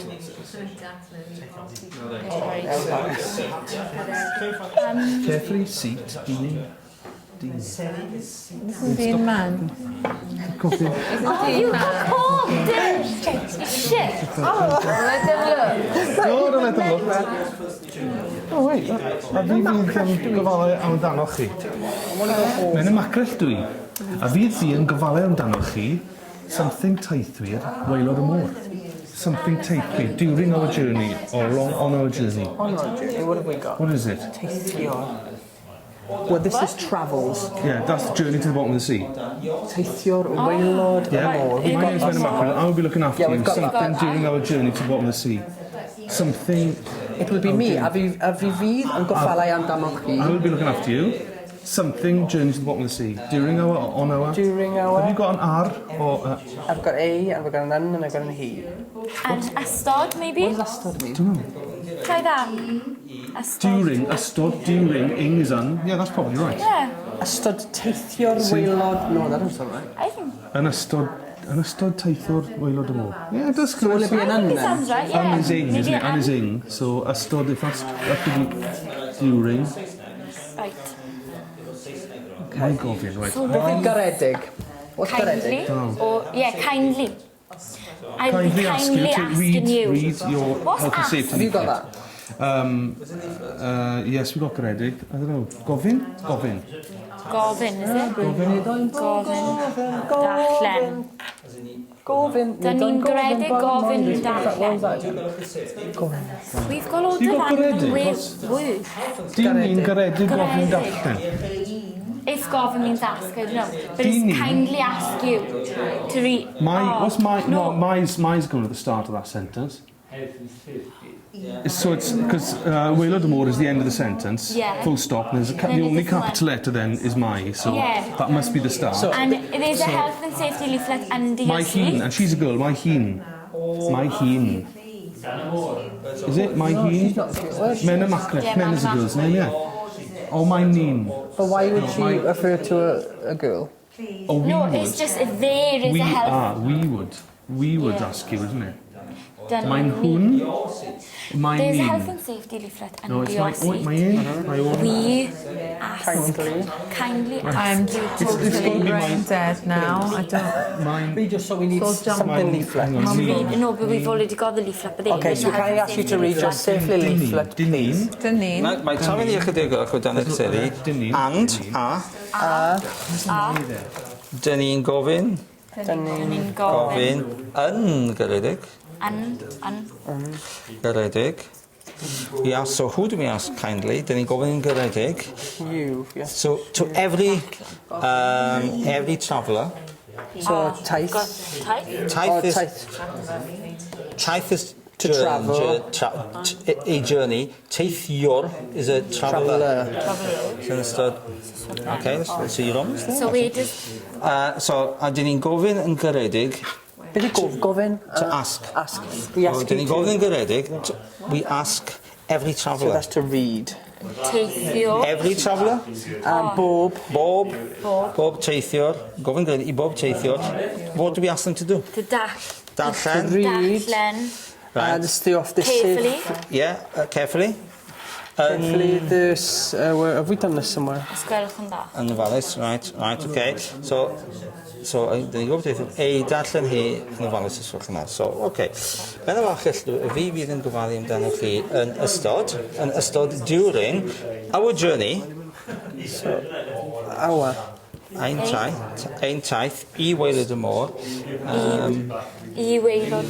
Carefully seat. Dean man. Oh, you called it! Shit! Let them look. No, don't let them look. Oh, wait. A fi fydd yn gyfalu amdano chi. Mae'n macrell dwi. A fydd fi yn gyfalu amdano chi something teithwyr waelod y môr. Something teithwyr during our journey or on our journey. On our journey, what have we got? What is it? Teithio. Well, this is travels. Yeah, that's the journey to the bottom of the sea. Teithio'r waelod y môr. My name's Mena Macrell. I'll be looking after Yeah, you. we've got Something during our journey to the bottom of the sea. Something. It will be me. A fi fydd yn goffalau amdano chi. I will be looking after you. Something journey to the bottom of the sea. During our or on our. During our. Have you got an R or a... I've got a, I've got an N, and I've got an he. And astod, maybe? What does astod mean? Try that. Astod. During, ystod, during, ing is un. Yeah, that's probably right. Yeah, Astod teithio'r waelod. No, that doesn't sound right. I think. Yn ystod teithio'r waelod y môr. Yeah, it does. Will it be an I N think it then? sounds right, yeah. An is ing, Maybe isn't it? An is an. ing. So ystod, if that could be during. Right. Mae'n gofyn, right. Beth yw garedig? What's Kindly. garedig? Or, yeah, kindly. I will be Kindly ask you kindly to asking you. read your What's health and ask? safety. Have you got that? Yes, we've got garedig. I don't know. Gofyn? Gofyn. Gofyn, is it? Gofyn. Darllen. Gofyn. Dan ni'n gredig gofyn darllen. We've got loads You of got garedig? words. Dim ni'n garedig gofyn Garedig. darllen. If gofyn means ask, I don't know. But Dini. it's kindly ask you to read. What's my... No, No. mine's going at the start of that sentence. So it's because waelod y môr is the end of the sentence, Yeah. full stop, and there's Then the it's only a different capital letter then is my, so Yeah. that must be the start. And there's a health and safety leaflet under My your hun, seat. and she's a girl, my hun. My hun. Is it my hun? Mena Macrell, Yeah, Mena's a Mena girl's name, yeah. Oh, my neen. But why would she refer to a girl? Oh, we No, would. it's just there is We a health. we would Yeah. ask you, isn't it? Done Mein with hun, mein There's a neen. health and safety leaflet No, under it's your my seat. my in, my own. We ask kindly I'm ask you to totally brain dead now. I don't. Mine. Read just so we need So jump. something leaflet. Hang on, read. No, but we've already got the leaflet. But Okay, so can I ask you to read your safely leaflet, please? Deneen. Mae tafod ni ychydig o Dan Exedi. And, dyn ni'n gofyn, Dan ni'n Gofyn yn garedig. Garedig. We ask, so who do we ask kindly? Then you go in garedig. You, yes. So to every traveller. So, taith. Taith is... Taith is To travel. A journey. Ffeithiol is a traveller. Okay, so you're almost there. So we just... So, dyn ni'n gofyn yn garedig... Beth yw gofyn? To ask. Ask. We ask Dyn you ni'n to... gofyn yn garedig, we ask every So traveller. that's to read. Teithio. Every traveller? Bob. Bob teithiwr. Gofyn garedig I bob teithiwr. What do we ask them to do? To Darllen. Read. darllen. And stay off the Carefully. Yeah, carefully. Carefully. Have we done this somewhere? Ysgwelwch yn dda. Yn y falus, right, okay. So dyn ni'n gofyn teithiwr, ei darllen hi yn y falus ysgwelwch yna. So, okay. Ben y fach ellw, fi fydd yn gofalu amdano chi yn ystod during our journey. So, our. Ein taith, I waelod y môr. I weilod.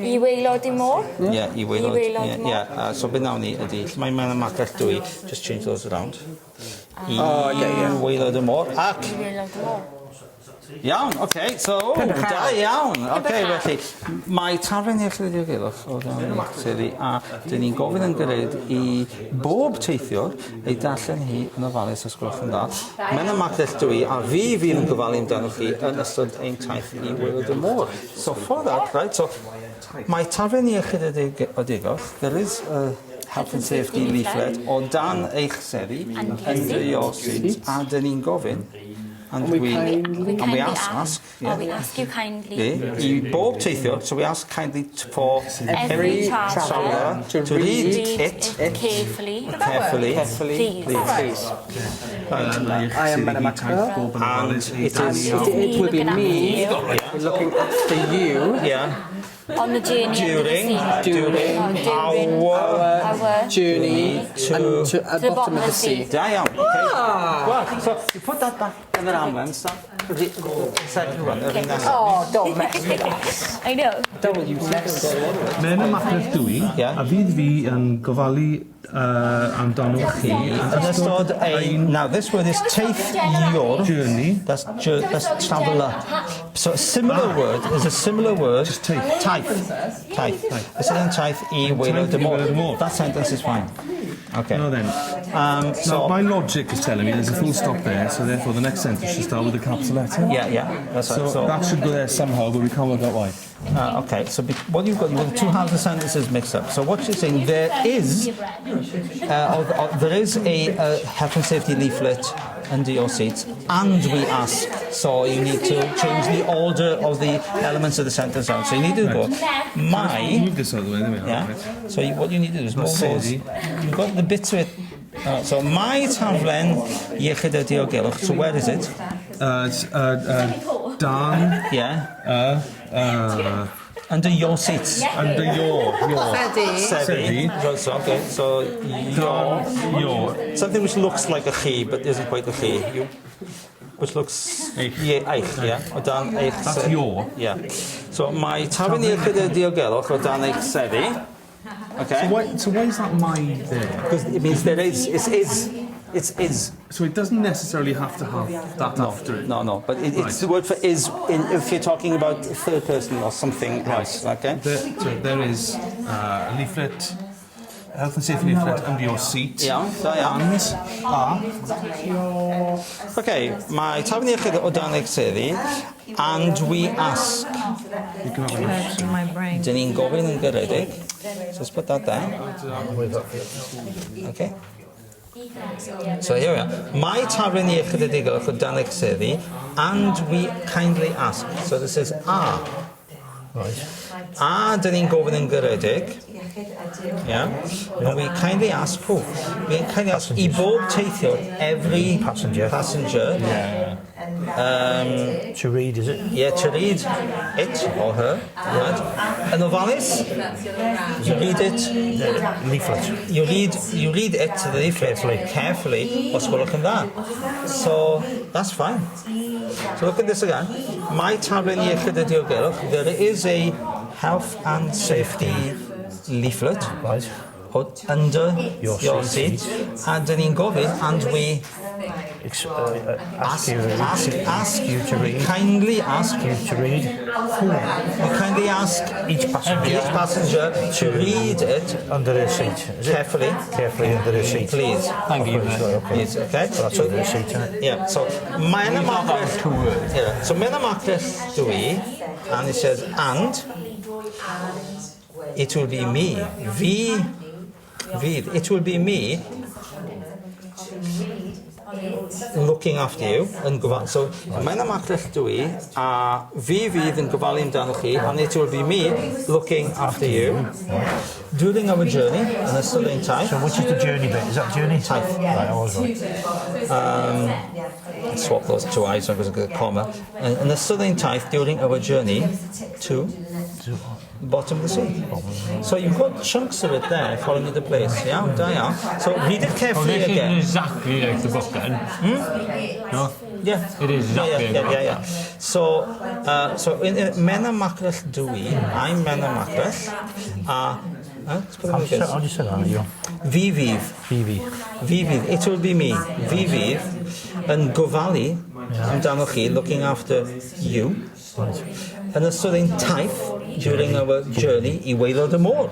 I weilod I môr? Yeah, I waelod. I waelod y môr. So beth nawn ni ydy, mae'n mae'n ymargell dwi, just change those around. I waelod y môr. Ac, I weilod y môr. iawn, okay, so, da iawn. Okay, felly, mae taflen iechyd i'r gylwch o dan sydd a dyn ni'n gofyn yn gyrraedd I bob teithiwr ei darllen hi yn y falus ysgwelwch yn dda. Mae'n ymargell dwi a fi fydd yn gofalu amdano chi yn ystod ein taith I waelod y môr. So for that, right, so mae taflen iechyd o digwch, there is a health and safety leaflet o dan eich seri yn your seat a dyn ni'n gofyn and we ask we ask you kindly. I bob teithiwr, so we ask kindly for every traveller to read it carefully. Please. I am Madam Maxwell. And it will be me looking after you. Yeah. On the journey During our journey to the bottom of the sea. Da iawn. Okay. Well, so you put that back in the ambulance. Second one. Oh, don't mess with us. I know. Don't you mess. Mae'n ymargell dwi, a fydd fi yn gofalu amdano chi. Yn ystod now this word is teithio'r Journey. That's traveller. So a similar word is a similar word. Just taith. Taith. It's an taith I waelod y môr. That sentence is fine. Okay. No then. So now my logic is telling me there's a full stop there, so therefore the next sentence should start with a capital letter. Yeah. That's right. So that should go there somehow, but we can't work out why. Okay, so what you've got two halves of sentences mixed up. So what you're saying, there is a health and safety leaflet under your seat, and we ask. So you need to change the order of the elements of the sentence out. So you need to go, Move this out of the way, there we are. yeah. Right. So what you need to do is move those. Sedi. You've got the bits of it. So my taflen iechyd y diogelwch. So where is it? Dan. Yeah. Under your seats. Under your. Sedi. Right, okay. So your. Something which looks like a chi, but isn't quite a chi. Which looks... Eich, yeah. O dan eich sedi. That's your. Yeah. So my taflen iechyd y diogelwch o dan eich sedi. Okay. So why is that my there? Because it means there is. It's is. So it doesn't necessarily have to have that after it. No. But it's the word for is if you're talking about third person or something else. Okay. So there is a leaflet, a health and safety leaflet under your seat. Yeah. Okay. My taflen iechyd o dan eich seddi, and we ask. You can have a My brain. Dyn ni'n gofyn yn garedig. So let's put that down. Okay. So here we are. Mae taflen iechyd y diogelwch o dan eich seddi, and we kindly ask. So this is a. Right. A, dyn ni'n gofyn yn garedig. Yeah. And we kindly ask who? We kindly ask I bob teithiwr, every passenger. Yeah. To read, is it? Yeah, to read it or her. Right. Yn ofalus, you read it. The leaflet. You read it to the leaflet carefully. Os gwelwch yn dda. So that's fine. So look at this again. Mae taflen iechyd y diogelwch. There is a health and safety leaflet under your seat. And then in gofyn, and we ask you to read. Kindly ask you to read. We kindly ask each passenger to read it under their seat. Carefully under their seat. Please. Thank you. Please, okay. So their seat. Yeah. So mae'n ymarfer. So mae'n ymarfer dwi, and it says and it will be me. It will be me looking after you yn gyfal. So mae'n ymarfer dwi a fi fydd yn gyfalu amdanoch chi, and it will be me looking after you during our journey yn ystod ein taith. So which is the journey bit? Is that journey? Taith. Right, I was right. Swap those two eyes because of the comma. Yn ystod ein taith during our journey to bottom of the sea. So you've got chunks of it there falling into place. Yeah, yeah. So read it carefully again. This is exactly like the book then. No? Yeah. It is exactly yeah. So in Mena Macrell Dwi, I'm Mena Macrell. How do you say that? Viviv. It will be me. Viviv. And Govali, amdanoch chi, looking after you. And ystod ein taith during our journey I waelod y môr.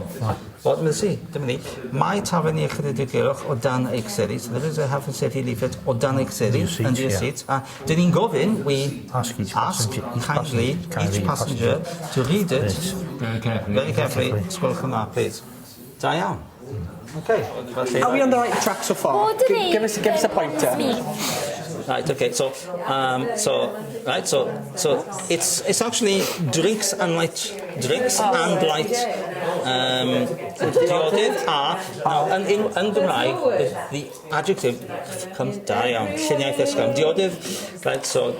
Bottom of the sea. Dyma ni. Mae taflen iechyd y diogelwch o dan eich seri. So there is a health and safety leaflet o dan eich seri under your seat. Dyn ni'n gofyn, we ask kindly each passenger to read it very carefully. Sgwelwch hwnna, please. Da iawn. Okay. Are we on the right track so far? Give us a pointer. Right. Okay. So it's actually drinks and light diodydd a now and in Gymraeg the adjective comes da iawn. Lluniaeth ysgafn. Diodydd. Right. So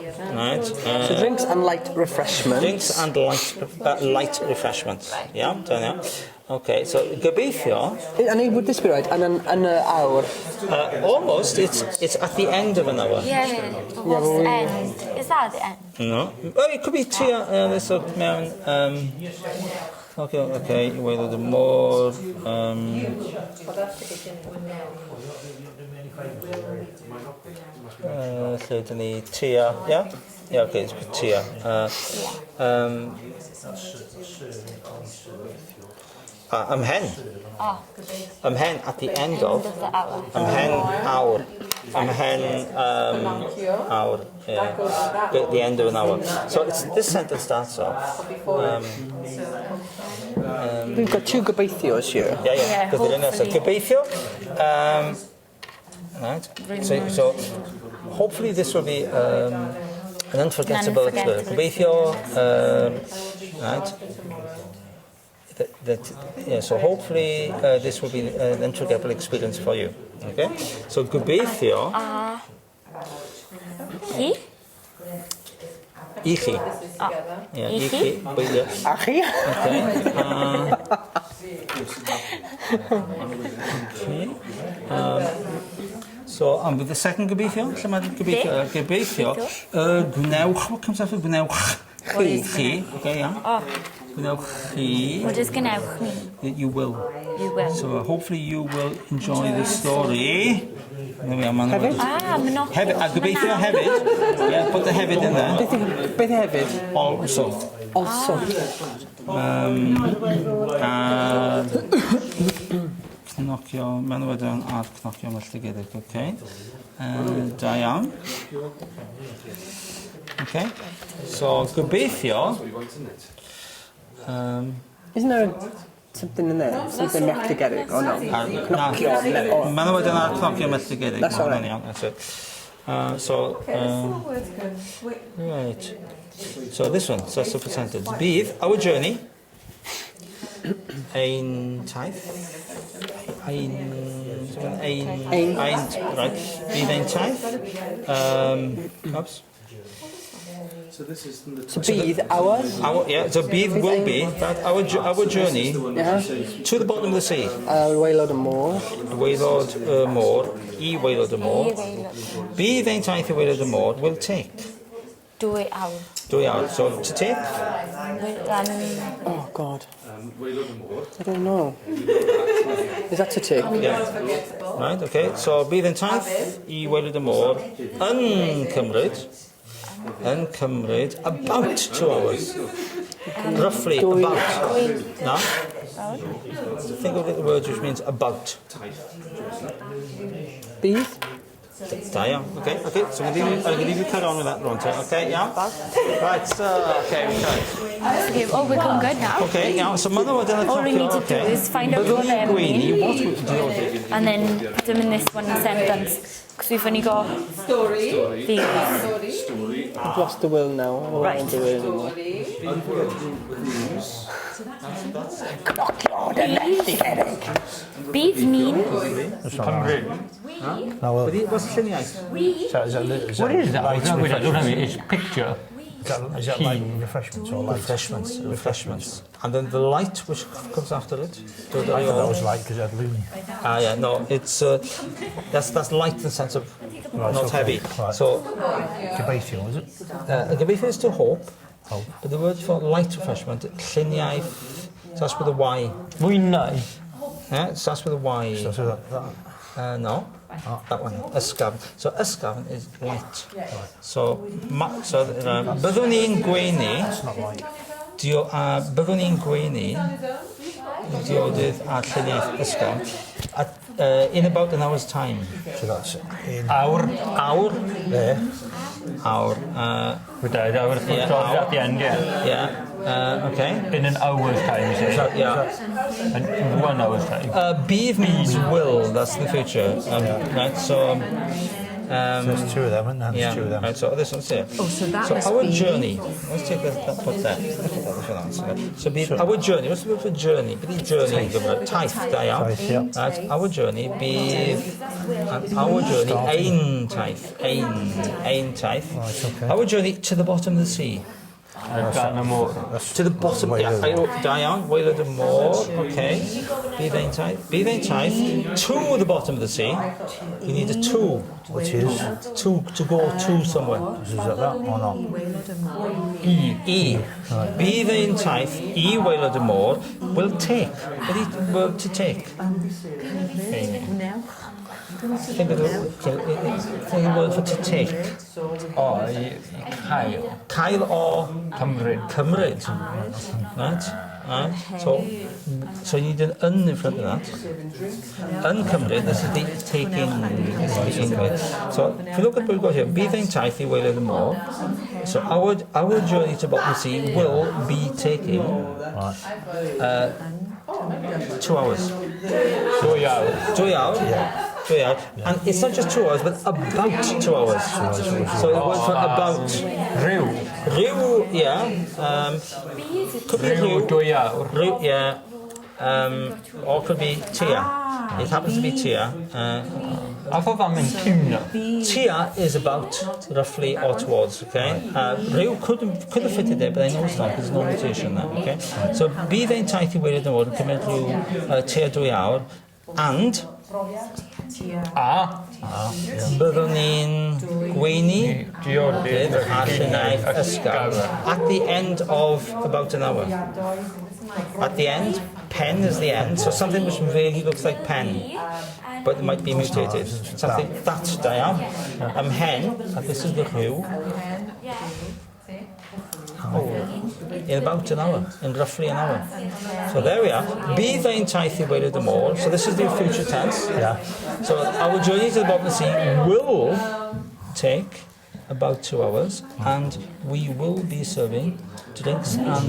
drinks and light refreshments. Drinks and light refreshments. Yeah. Da iawn. Okay, so gobeithio. And would this be right? And an hour? Almost. It's at the end of an hour. Yeah. What's the end? Is that the end? No. Oh, it could be tua. Let's look mewn. Okay. Whether the more. Lle dyn ni tua. Yeah. Yeah. Okay, it's tua. Ymhen at the end of ymhen awr yeah, at the end of an hour. So this sentence starts off we've got two gobeithios here. Yeah. Gobeithio, right. So hopefully this will be an unforgettable experience. Gobeithio, right. So hopefully this will be an unforgettable experience for you. Okay. So gobeithio. Ichi. Yeah. Ichi. Achi. Okay. So with the second gobeithio, gobeithio. Gnewch. What comes after gnewch? Chi. Okay. Yeah. What does gnewch mean? You will. You will. So hopefully you will enjoy the story. Hefyd? Hefyd. Gobeithio hefyd. Yeah, put the hefyd in there. Beth hefyd? Also. Cnocio, newyddion ar cnocio melltigedig, okay. Da iawn. Okay. So gobeithio. Isn't there something in there? Something melltigedig, or no? Cnocio. Newyddion ar cnocio melltigedig. That's all right. That's it. Right. So this one, so that's the percentage. Bydd, our journey. Ein taith. Right. Bydd ein taith. Oops. So bydd ours? So bydd will be that our journey to the bottom of the sea. Waelod y môr. Waelod y môr. I waelod y môr. Bydd ein taith y waelod y môr will take. 2 awr. 2 hours. So to take? Oh, God. I don't know. Is that to take? Yeah. Right, okay. So bydd yn taith I weilod y môr yn cymryd about 2 hours. Roughly about. No? Think of the word which means about. Bydd? Da iawn, okay. So I'm going to leave you carry on with that, Ronta. Okay, yeah? Right, so, okay, we tried. Okay, oh, we're going good now. Okay, yeah, so mother was in the All we need to do is find out what they mean, and then put them in this one sentence. Because we've only got these. I've lost the will now. I won't do it anymore. Bydd mean. What's the iaith? What is that? I don't know. It's picture. Is that like refreshments or light? Refreshments. And then the light which comes after it. I thought that was light because it had loony. Yeah, no, it's that's light in the sense of not heavy. Right. So Gyfoes, is it? gyfoes is to hope, but the word for light refreshment, iaith, starts with a Y. Fwynau. Yeah, it starts with a Y. So No, that one, ysgafn. So ysgafn is light. So byddwn ni'n gwenu, diodydd a lluniaeth ysgafn, in about an hour's time. So that's Hour. there. Hour. We died hour at the end, yeah. Yeah. Okay. In an hour's time, you say? Yeah. In 1 hour's time. Bydd means will, that's the future. Right, so... So there's 2 of them, and there's 2 of them. Right, so this one's here. Oh, so that So must our be... journey, let's take that put there. So our journey, what's the word for journey? Bydd journey, taith, da iawn. Taith, yeah. Right, our journey, ein taith. Right, okay. Our journey to the bottom of the sea. To the bottom, yeah. Da iawn, weilod y môr, okay. Bydd ein taith. To the bottom of the sea. You need a to. Which is? To go to somewhere. Is that or not? I. Bydd ein taith I weilod y môr will take. What is the verb to take? Think of the word for to take. Cael or cymryd. Right? So you need an un in front of that. Uncymryd, this is the taking. So if you look at what we've got here, bydd ein taith I weilod y môr. So our journey to bottom of the sea will be taking 2 hours. 2 hours. 2 hours. Yeah. And it's not just 2 hours, but about 2 hours. So the word for about. Ryw, yeah. Could be ryw. 2 hours. Ryw, yeah. Or could be tia. It happens to be tia. I thought that meant tuna. Tia is about roughly or towards, okay? Ryw could have fitted there, but I know it's not, because there's no notation there, okay? So bydd ein taith I weilod y môr yn cymryd ryw tia 2 awr, and byddwn ni'n gwenu diodydd a lluniaeth ysgafn at the end of about an hour. At the end, pen is the end, so something which really looks like pen, but it might be mutated. Something that's da iawn. Hen, and this is the rhyw. In about an hour, in roughly an hour. So there we are. Bydd ein taith I weilod y môr. So this is the future tense. Yeah. So our journey to the bottom of the sea will take about 2 hours, and we will be serving drinks and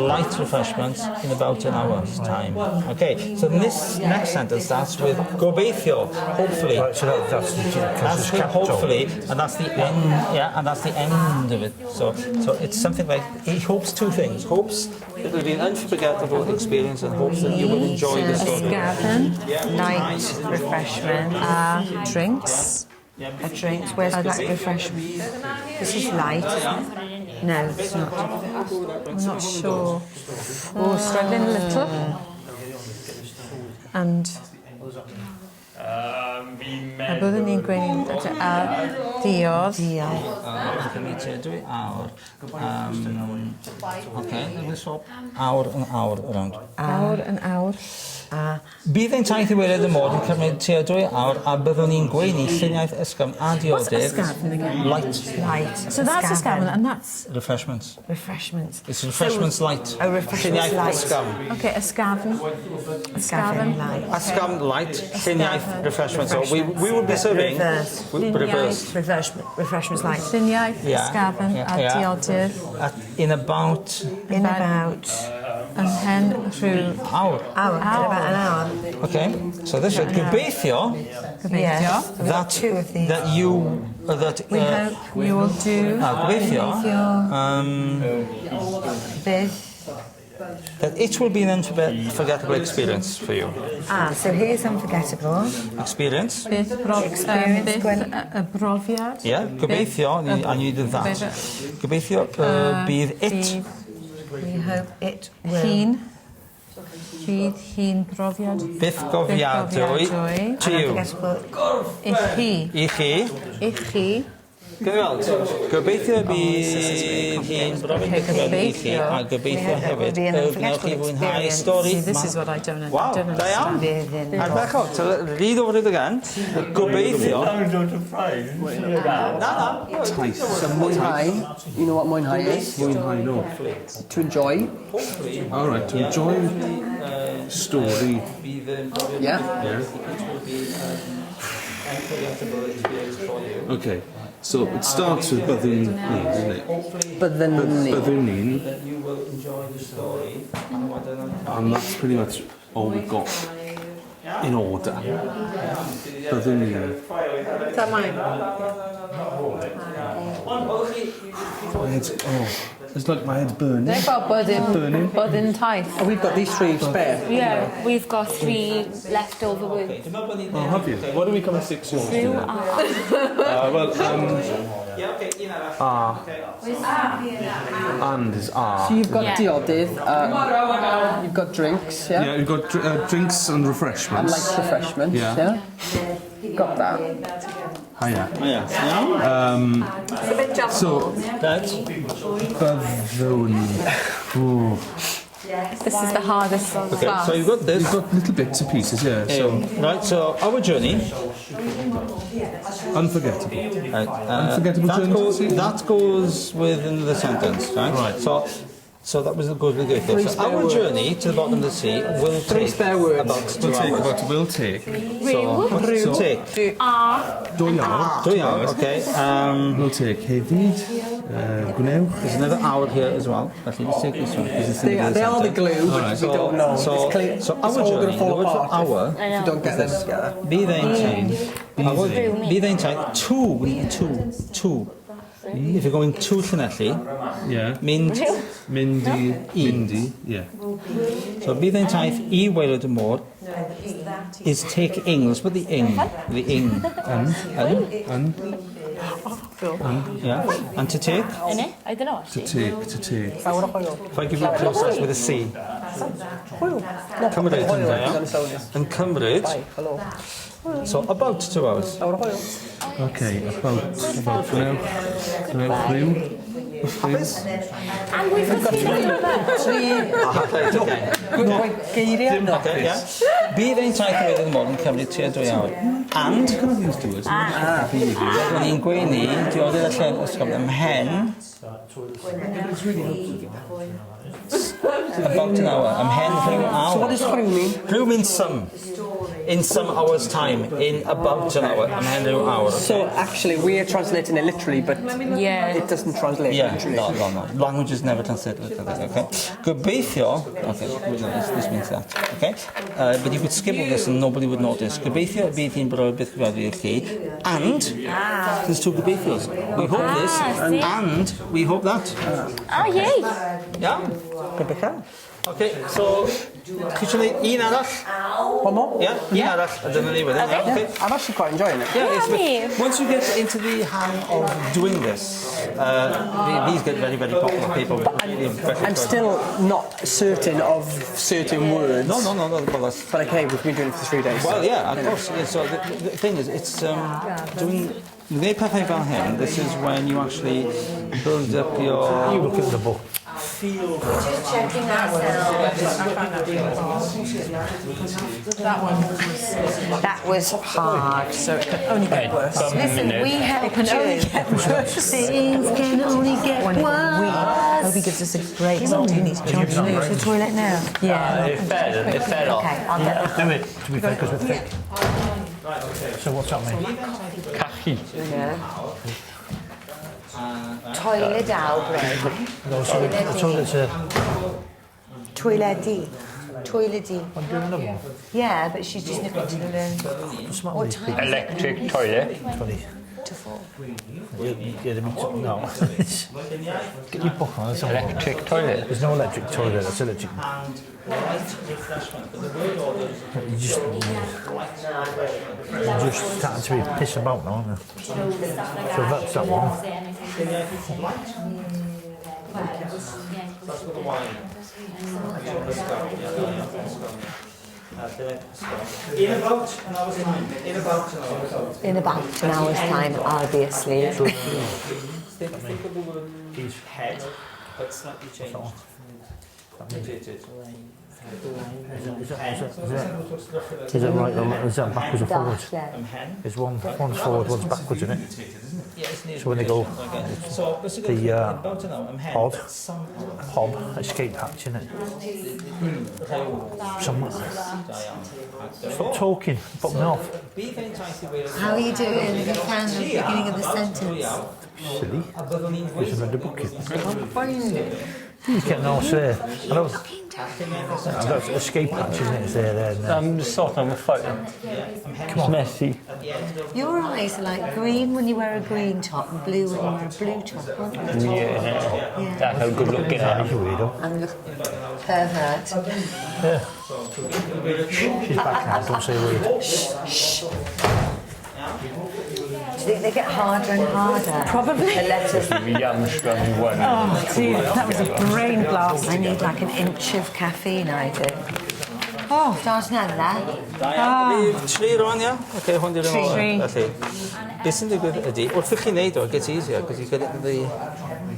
light refreshments in about an hour's time. Okay, so this next sentence starts with ffeithiol, hopefully. Right, so that's hopefully, and that's the end. Yeah, and that's the end of it. So it's something like he hopes 2 things. Hopes it will be an unforgettable experience, and hopes that you will enjoy this story. Ysgafn, light refreshment, drinks. A drink. Where's black refreshment? This is light, isn't it? No, it's not. I'm not sure. Oh, struggling a little. And A byddwn ni'n gweud diod. Dwi awr. Okay, let's swap awr yn awr around. Awr yn awr. Bydd ein taith i wered y môr yn cymryd tua 2 awr a byddwn ni'n gweini lluniaeth ysgafn a diodydd. What's ysgafn again? Light. Light. So that's ysgafn, and that's... Refreshments. Refreshments. It's refreshments light. Oh, refreshments Lluniaeth light. ysgafn. Okay, ysgafn. Ysgafn light. Ysgafn light, lluniaeth refreshments. So we would be serving... Reversed. Refreshments light. Lluniaeth, ysgafn a diodydd. In about... In about... Ymhen rhyw... Hour. Hour. In about an hour. Okay, so this is gobeithio Yes. that you that We hope you will do... gobeithio Bydd. that it will be an unforgettable experience for you. So here's unforgettable. Experience. Bydd y brofiad. Yeah, gobeithio, I needed that. Gobeithio bydd it. We hope it will. Bydd hi'n brofiad. Bydd gofiadwy to you. I chi. I chi. Gweld, gobeithio bydd hi'n brofiad i chi a gobeithio hefyd wnewch chi fwynhau stori. This is what I don't Wow, da iawn. Ar bechod, so read over it again. Gobeithio. Na. So mwynhau, you know what mwynhau is? Mwynhau, no. To enjoy. All right, to enjoy story. Yeah. Okay, so it starts with byddwn ni, doesn't it? Byddwn ni. Byddwn ni'n, and that's pretty much all we've got in order. Byddwn ni'n. It's like my head's burning. They've got budding taith. Oh, we've got these 3 spare. Yeah, we've got 3 leftover words. Oh, have you? What do we come and 6 yours? Rhyw And is R. So you've got diodydd, you've got drinks, yeah? Yeah, we've got drinks and refreshments. And light refreshments, yeah? Got that. Hiya. It's a bit jumbled. So, byddwn. Ooh. This is the hardest Okay, class. so you've got this. You've got little bits and pieces, yeah. So, Right, so our journey. unforgettable. Unforgettable journey. That goes within the sentence, right? Right. So that was the good with it. So our journey to the bottom of the sea will take spare words. about 2 hours. We'll take. So what will take? Dwy awr. 2 hours, okay. We'll take hefyd. Gwnewch. There's another hour here as well. Actually, let's take this one. They are the glue, which we don't know. So our journey, the word for hour, If you don't get them together. bydd ein time, two. If you're going to Llanelli, Yeah. mynd, Mindy. Yeah. so bydd ein taith I weilod y môr is take ing. Let's put the ing. Yeah. And to take? Innit? I don't know To actually. take. If I give you process with a C. Cymryd yn dda, yn cymryd. So about 2 hours. Okay, about gwnewch rhyw. And we've got 3 Geiriad. Okay, yeah. Bydd ein taith i weilod y môr yn cymryd tua 2 awr. And byddwn ni'n gweini diodydd y llyn ysgol ymhen about an hour. Ymhen rhyw awr. So what does rhyw mean? Rhyw means some. In some hours' time. In about an hour. Ymhen rhyw awr. So actually, we are translating it literally, but it doesn't translate literally. No. Language is never translated. Okay. Gobeithio. Okay. This means that. Okay. But you could skip all this and nobody would notice. Gobeithio bydd hi'n brod bydd gyfaddu I chi. And there's 2 gobeithios. We hope this and we hope that. yay! Yeah. Gobeithio. Okay, so chi eisiau gwneud un arall? One more? Yeah, un arall, a dyna ni wedyn. Okay. I'm actually quite enjoying it. Yeah, once you get into the hang of doing this, these get very, very popular. People really I'm still not certain of certain words. No. Well, that's... But okay, we've been doing it for 3 days. Well, yeah, of course. Yeah, so the thing is, it's doing... Gwneud pethau fel hyn, this is when you actually build up your... You look at the book. Just checking ourselves. That was hard. So it can only get worse. Listen, we help you. Things can only get worse. Toby gives us a great opportunity. Do you want to move to the toilet now? Yeah. It fell off. Okay, I'll get that. Do it, to be fair, because we're thick. So what's that mean? Cachu. Toilet out, Greg. No, so the toilet's a... Toilety. Toilety. I'm doing another one. Yeah, but she's just nipping to the loo. What time? Electric toilet. 20. To 4. Yeah, no. Get your book on. Electric toilet. There's no electric toilet, that's electric. You just starting to be piss about now, aren't you? So that's that one. In about an hour's time, I'll be asleep. Head, but slightly changed. Is that right? Or is that backwards or forwards? It's one's forward, one's backwards, isn't it? So when they go, the hob, escape hatch, isn't it? Stop talking, put me off. How are you doing? Have you found the beginning of the sentence? Silly. Because I read the book. You can't know what's there. I've got escape hatch, isn't it? It's there. I'm just sorting on the phone. Come on. Messy. Your eyes are like green when you wear a green top and blue when you wear a blue top, aren't they? Yeah. That's how good looking I am. You weirdo. And look, pervert. Yeah. She's back now, don't say a word. Do you think they get harder and harder? Probably. The letters. The Armstrong one. Oh dear, that was a brain blast. I need like an inch of caffeine, I do. Oh, start now that. Tri rwan, yeah? Okay, hwn di'r ymwneud. Tri. Felly, beth sy'n digwydd ydy, wrth i chi wneud o, it gets easier, because you get into the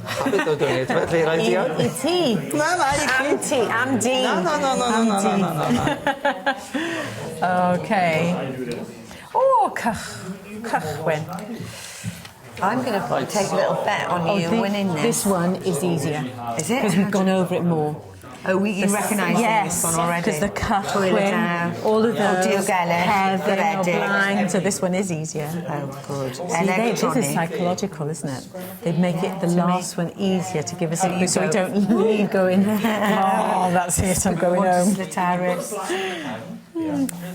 habit of doing it. Felly, rhaid i I T. Na, i chi. I'm D. No. Okay. Oh, cychwyn. I'm going to take a little bet on you winning this. This one is easier. Is it? Because we've gone over it more. Oh, you recognise this one already? Because the cychwyn, all of those, Heather, O'Brien, so this one is easier. Oh, good. See, this is psychological, isn't it? They make it the last one easier to give us a so we don't leave going, oh, that's it, I'm going home.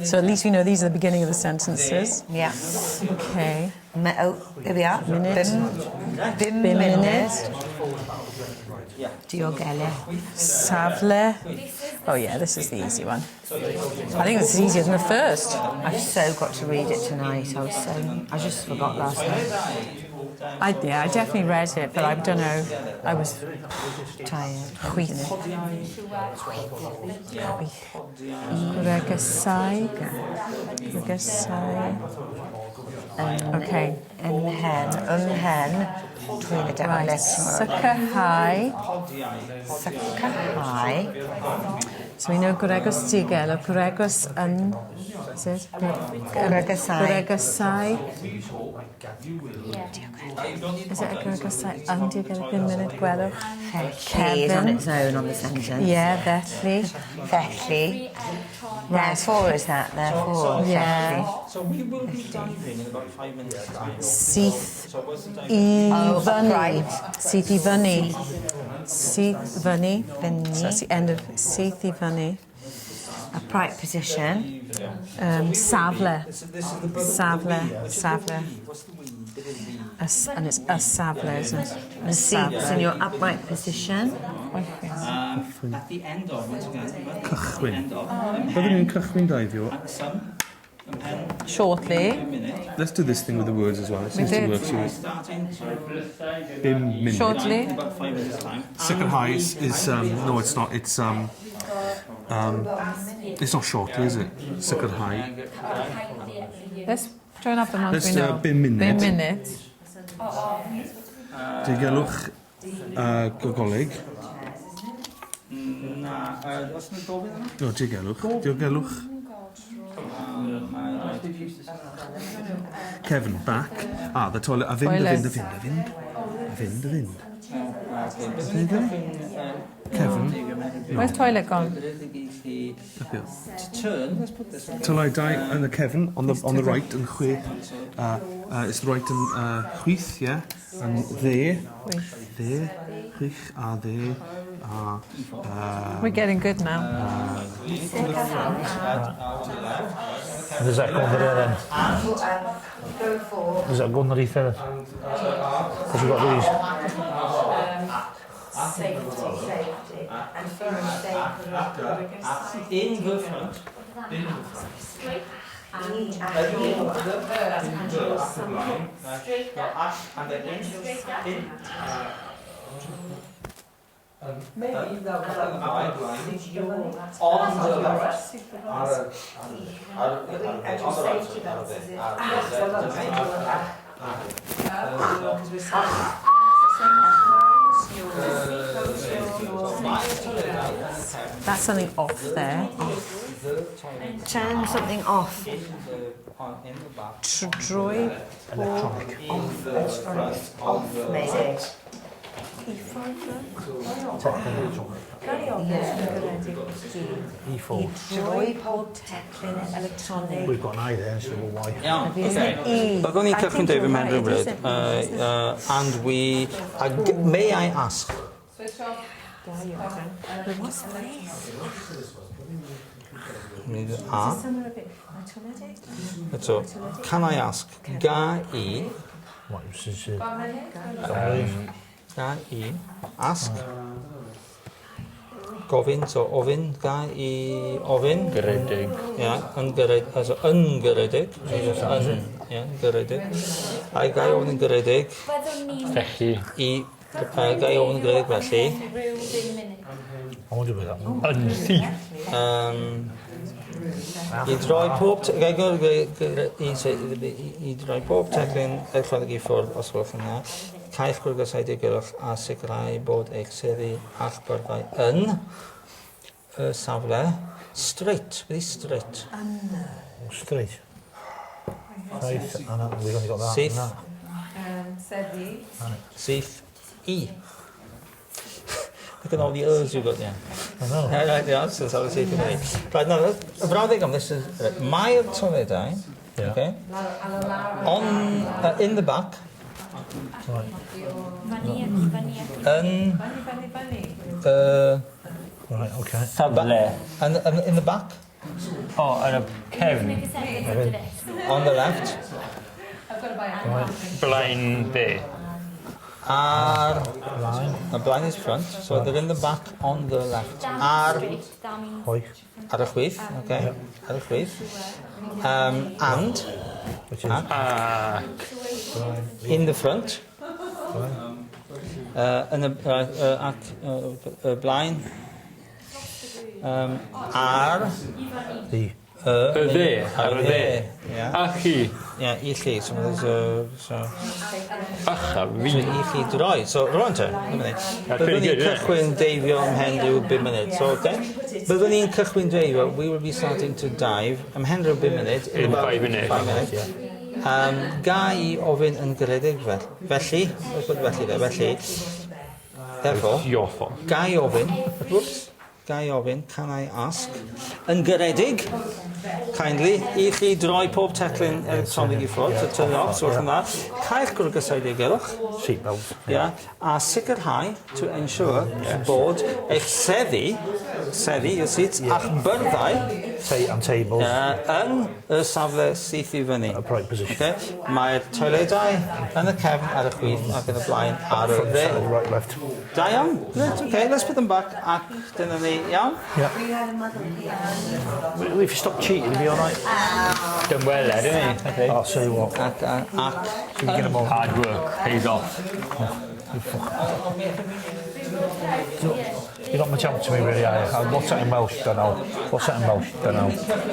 So at least we know these are the beginning of the sentences. Yeah. Okay. Oh, here we are. Minute. Minute. Diogele. Safle. Oh yeah, this is the easy one. I think this is easier than the first. I've so got to read it tonight. I just forgot last night. I definitely read it, but I don't know. I was Tired. Gwregasau. Okay. Unhen. Right. Sicrhau. So we know Gwregos Digel or Gwregos yn... Is it? Gwregasau. Gwregasau. Is it a Gwregasau yn Digel? 5 munud gwelwch. Felly is on its own on the sentence. Yeah, felly. Felly. Therefore is that, therefore. Yeah. So we will be diving in about 5 minutes' time. Syth I fyny. Syth I fyny. Syth fyny. So that's the end of syth I fyny. Upright position. Safle. This is the Safle. What's the we? And it's a safle, isn't it? The seat's in your upright position. At the end of once again. Cychwyn. Byddwn ni'n cychwyn daifio. Shortly. Let's do this thing with the words as well. It seems to work. Bim munud. Shortly. Sicrhau is no, it's not. It's not shortly, is it? Sicrhau. Let's try and have the ones we Let's know. bim munud. Bim munud. Diogelwch gogolig. Na, oes yna gofyn yna? No, diogelwch. Kevin, back. The toilet. A fynd. Kevin. Where's toilet gone? To turn, let's put this on. Toilet and the Kevin on the right and chwith. It's the right and chwith, yeah. And there. Chwith, there. We're getting good now. Does that go under there then? Does that go underneath there? Because we've got these. Safety. And feeling safe. In the front. Maybe that was on the left. That's something off there. Turn something off. Droid. Electronic. Off, maybe. E4. We've got an I there, so we'll Y. Yeah, okay. Byddwn ni'n cychwyn David Mendel Ryd, and we... may I ask? What's this? So, can I ask, ga I ask, gofyn, so ofyn, ga I ofyn. Geredig. Yeah, ungyredig. Yeah, gyredig. A ga I ofyn yn gyredig. Felly. Ga I ofyn yn gyredig felly. I wonder about that one. Yn-syth. I droi pob teclyn electronig I ffwrdd os gwelwch yn dda. Caiff gwrgysau digylwch a sicrhau bod eich seddi all byrddau yn y safle straight. Byddi straight. Straight. Saith, and we've only got that. Syth. Syth. Syth I. Look at all the O's you've got there. I know. Right, yeah, so that's how it's taken away. Right, now, y brawddeg am this is mae'r toiledau, okay, in the back, Right. Right, okay. Safle. and in the back, Yn y cefn. on the left, Blaen be. the blind is front, so they're in the back on the left. Hoi. Ar y chwith, okay, ar y chwith. And, Which is in the front, yn y blaen, ar the Y dde. Ar y dde. yeah. A chi. Yeah, I chi, so there's Acha I fi. chi droi. So, rwan te, byddwn ni'n cychwyn deifio ymhen rhyw 5 munud. So, okay? Byddwn ni'n cychwyn deifio, we will be starting to dive ymhen rhyw 5 munud. In 5 minutes. 5 minutes. Ga I ofyn yn gyredig felly, therefore, Iofo. ga I ofyn, whoops, ga I ofyn, can I ask, yn gyredig, kindly, I chi droi pob teclyn electronig I ffwrdd, so turn it off, so yn dda, cael gwrgysau digylwch, seatbelt. yeah, a sicrhau to ensure bod eich seddi, your seats, a'ch byrddau tables. Yn y safle syth i fyny. Upright position. Okay. Mae'r toiledau yn y cefn ar y chwith ac yn y blaen ar y dde. Right, left. Da iawn. Right, okay, let's put them back. Ac dyna ni, iawn? Yeah. If you stop cheating, you'll be alright. Done well there, didn't he? Okay. I'll say what. Ac, Get them all. Hard work pays off. You're not much help to me, really, are you? What's that in Welsh? Don't know. What's that in Welsh? Don't know.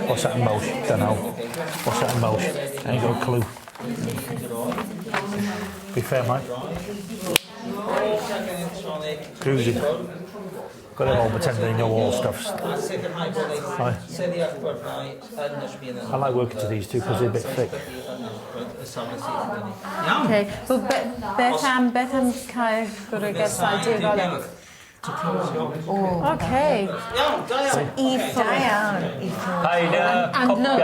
What's that in Welsh? Don't know. What's that in Welsh? Ain't got a clue. Be fair, mate. Cruising. Got them all pretending they know all stuff. Right. I like working to these two because they're a bit thick. Okay, well, beth am cael gwrygysau diweddaraf? Okay. So and look,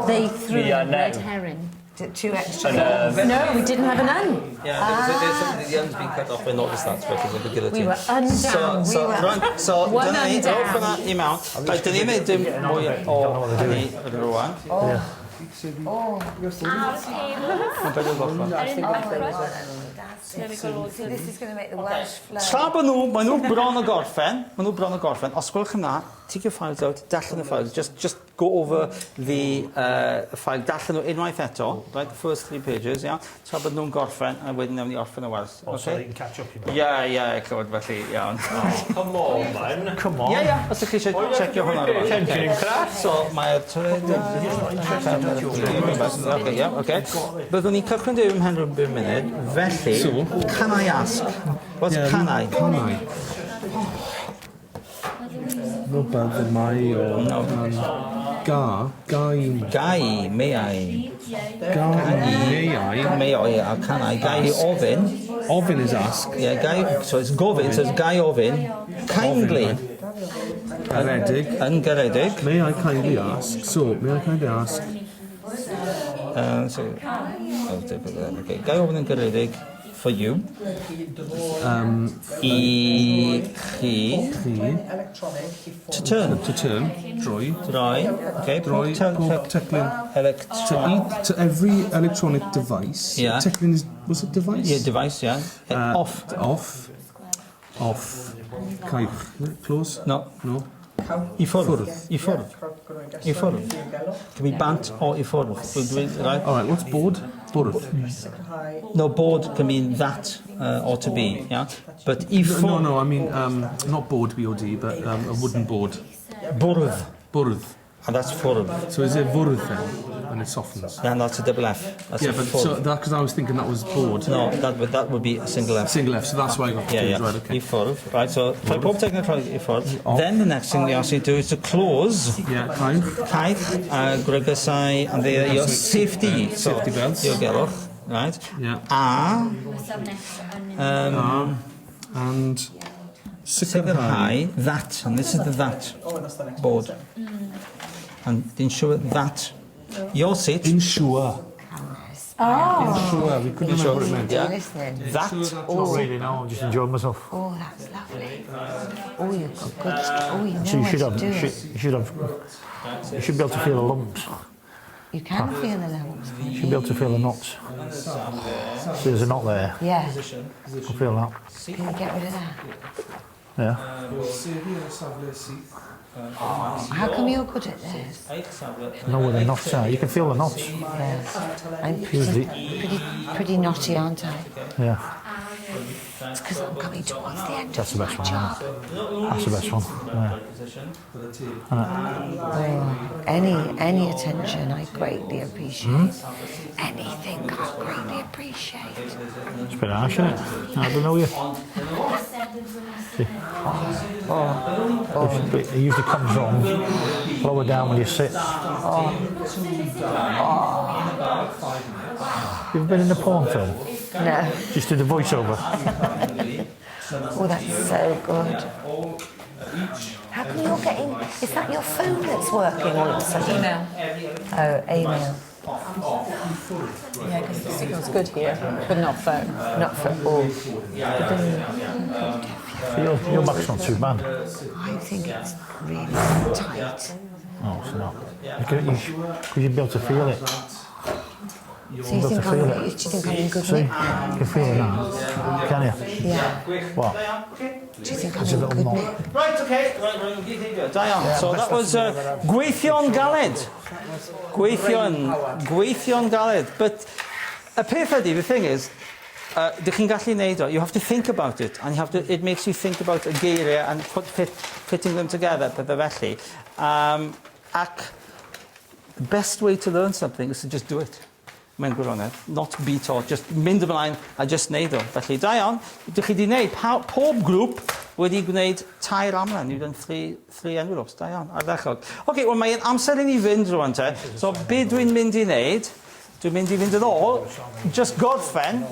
they threw red herring. 2 extra. No, we didn't have an un. Yeah, there's the un's been cut off. I noticed that because of the guillotine. We were undone. So One dyna ni, undone. rowch yna i mewn. Rhaid, dyn ni'n neud dim mwy o hynny yn rwan. Yeah. Mae'n bedyr gorffen. This is going to make the Welsh flow. Tra bod maen nhw bron o gorffen, os gwelwch yn dda, take your files out, darllen y files, just go over the file, darllen nhw unwaith eto, right, the first 3 pages, yeah, tra bod nhw'n gorffen, a wedyn newn ni orffen y wers. So they can catch up. Yeah, clywed felly, iawn. Come on, man. Come on. Yeah, os ydych chi eisiau checio hwnna ar y Attention in class. So, mae'r okay. Byddwn ni'n cychwyn dim ymhen rhywun 5 munud, felly, can I ask? What's can I? Can I? No bad mai o... Gai, may I? May I? Yeah, can I? Gai ofyn. Ofyn is ask. Yeah, gai, so it's gofyn, so it's gai ofyn. Kindly. Garedig. Yn garedig. May I kindly ask? So, may I kindly ask? Okay, gai ofyn yn garedig. For you. I chi. To turn. Droi. Okay. Droi. Teclyn. To every electronic device. Yeah. Teclyn is... Was it device? Yeah, device, yeah. Off. Caich. Close? No. I ffwrdd. Can be bant or I ffwrdd. Right? Alright, what's board? Bwrdd. No, board can mean that or to be, yeah? But I ffwrdd... No, I mean, not board, B-O-D, but a wooden board. Bwrdd. And that's ffwrdd. So is it bwrdd then, when it softens? Yeah, and that's a double F. That's but so that, because I was thinking that was board. No, that would be a single F. Single F, so that's why I got confused, right, okay. I ffwrdd. Right, so try pob technical I ffwrdd. Then the next thing we ask you to do is to close. Yeah, caich. Gwrygysau, and your safety. Safety belts. Your gelwch, right? Yeah. And sicrhau that, and this is the that board. And ensure that your seat. Ensure. Ensure. We couldn't remember what it meant. Yeah. That. Not really, no. I'm just enjoying myself. Oh, that's lovely. Oh, you've got good... Oh, you know So you should what to do. You should be able to feel the lumps. You can feel the lumps. You should be able to feel the knots. So there's a knot there. Yeah. I can feel that. Can you get rid of that? Yeah. How come you're good at this? Know where the knots are. You can feel the knots. Yes. I'm Usually. pretty naughty, aren't I? Yeah. It's because I'm coming towards the end That's of the my best one. job. That's the best one. Yeah. Oh, any attention I greatly appreciate. Anything I greatly appreciate. It's a bit harsh, isn't it? I don't know you. See? It usually comes on lower down when you sit. You've been in a porn film? No. Just did the voiceover. Oh, that's so good. How come you're getting... Is that your phone that's working all of a sudden? Email. Oh, email. Yeah, because the signal's good here, but not phone. Not for all. So your back's not too bad. I think it's really tight. Oh, it's not. Because you'd be able to feel it. So you think I'm in good See? nick? You can feel it now. Can you? Yeah. What? Do you think I'm It's a in little good knot. nick? Right, okay. Right, we're going to give you Diane. So that was gweithio'n galed. Gweithio'n galed. But a peth ydi, the thing is, dych chi'n gallu neud o, you have to think about it, and it makes you think about a geiriau and fitting them together, bydde felly. Ac the best way to learn something is to just do it. Mae'n gwirionedd, not be taught, just mynd ymlaen a just neud o. Felly, da iawn, dych chi wedi neud, pob grŵp wedi gwneud 2 amlen, you've done 3 envelopes, da iawn, ardderchog. OK, wel mae'n amser i ni fynd rwan te, so be dwi'n mynd i neud, dwi'n mynd i fynd yn ôl, just gorffen,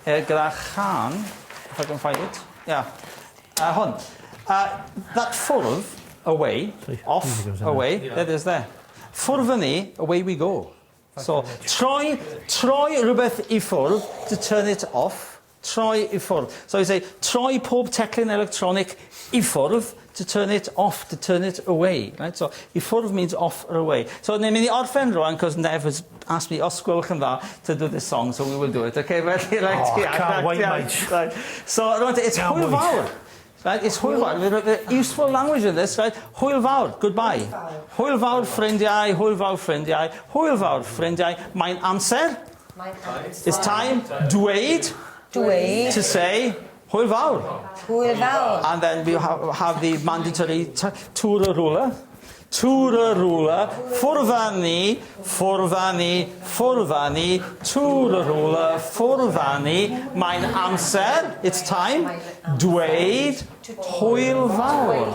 gyda chan, if I can find it, yeah, hwn. That ffwrdd, away, off, away, there it is there. Ffwrdd ni, away we go. So, troi rhywbeth I ffwrdd to turn it off. Troi I ffwrdd. So I say, troi pob teclyn electronic I ffwrdd to turn it off, to turn it away. Right? So, I ffwrdd means off or away. So, ni'n mynd I orffen rwan, because Nev has asked me, os gwelwch yn dda, to do this song, so we will do it. Okay, felly, right? Oh, I can't wait, mate. Right. So, right, it's hwyl fawr. Right, it's hwyl fawr. The useful language in this, right? Hwyl fawr, goodbye. Hwyl fawr ffrindiau, hwyl fawr ffrindiau, hwyl fawr ffrindiau. Mae'n amser. It's time. Dweud. To say hwyl fawr. Hwyl fawr. And then we have the mandatory tŵr y rwla. Tŵr y rwla. Ffwrddani, ffwrddani, ffwrddani. Tŵr y rwla, ffwrddani. Mae'n amser. It's time. Dweud. Hwyl fawr.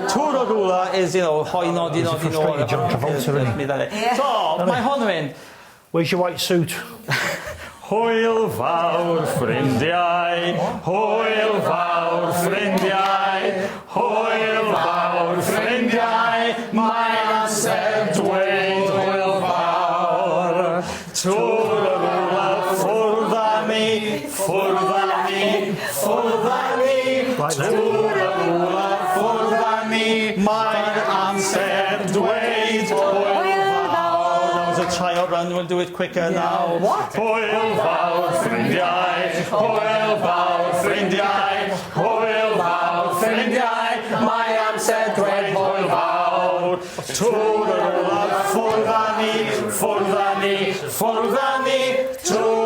Tŵr y rwla is, you know, hoi nodi nodi nodi. John Travolta, isn't he? So, mae hwn yn mynd. Where's your white suit? Hwyl fawr ffrindiau, hwyl fawr ffrindiau, hwyl fawr ffrindiau, mae'n amser dweud hwyl fawr. Tŵr y rwla ffwrddani, ffwrddani, ffwrddani, tŵr y rwla ffwrddani, mae'n amser dweud hwyl fawr. Trial run, we'll do it quicker now. What? Hwyl fawr ffrindiau, hwyl fawr ffrindiau, hwyl fawr ffrindiau, mae amser dweud hwyl fawr. Tŵr y rwla ffwrddani, ffwrddani, ffwrddani, tŵr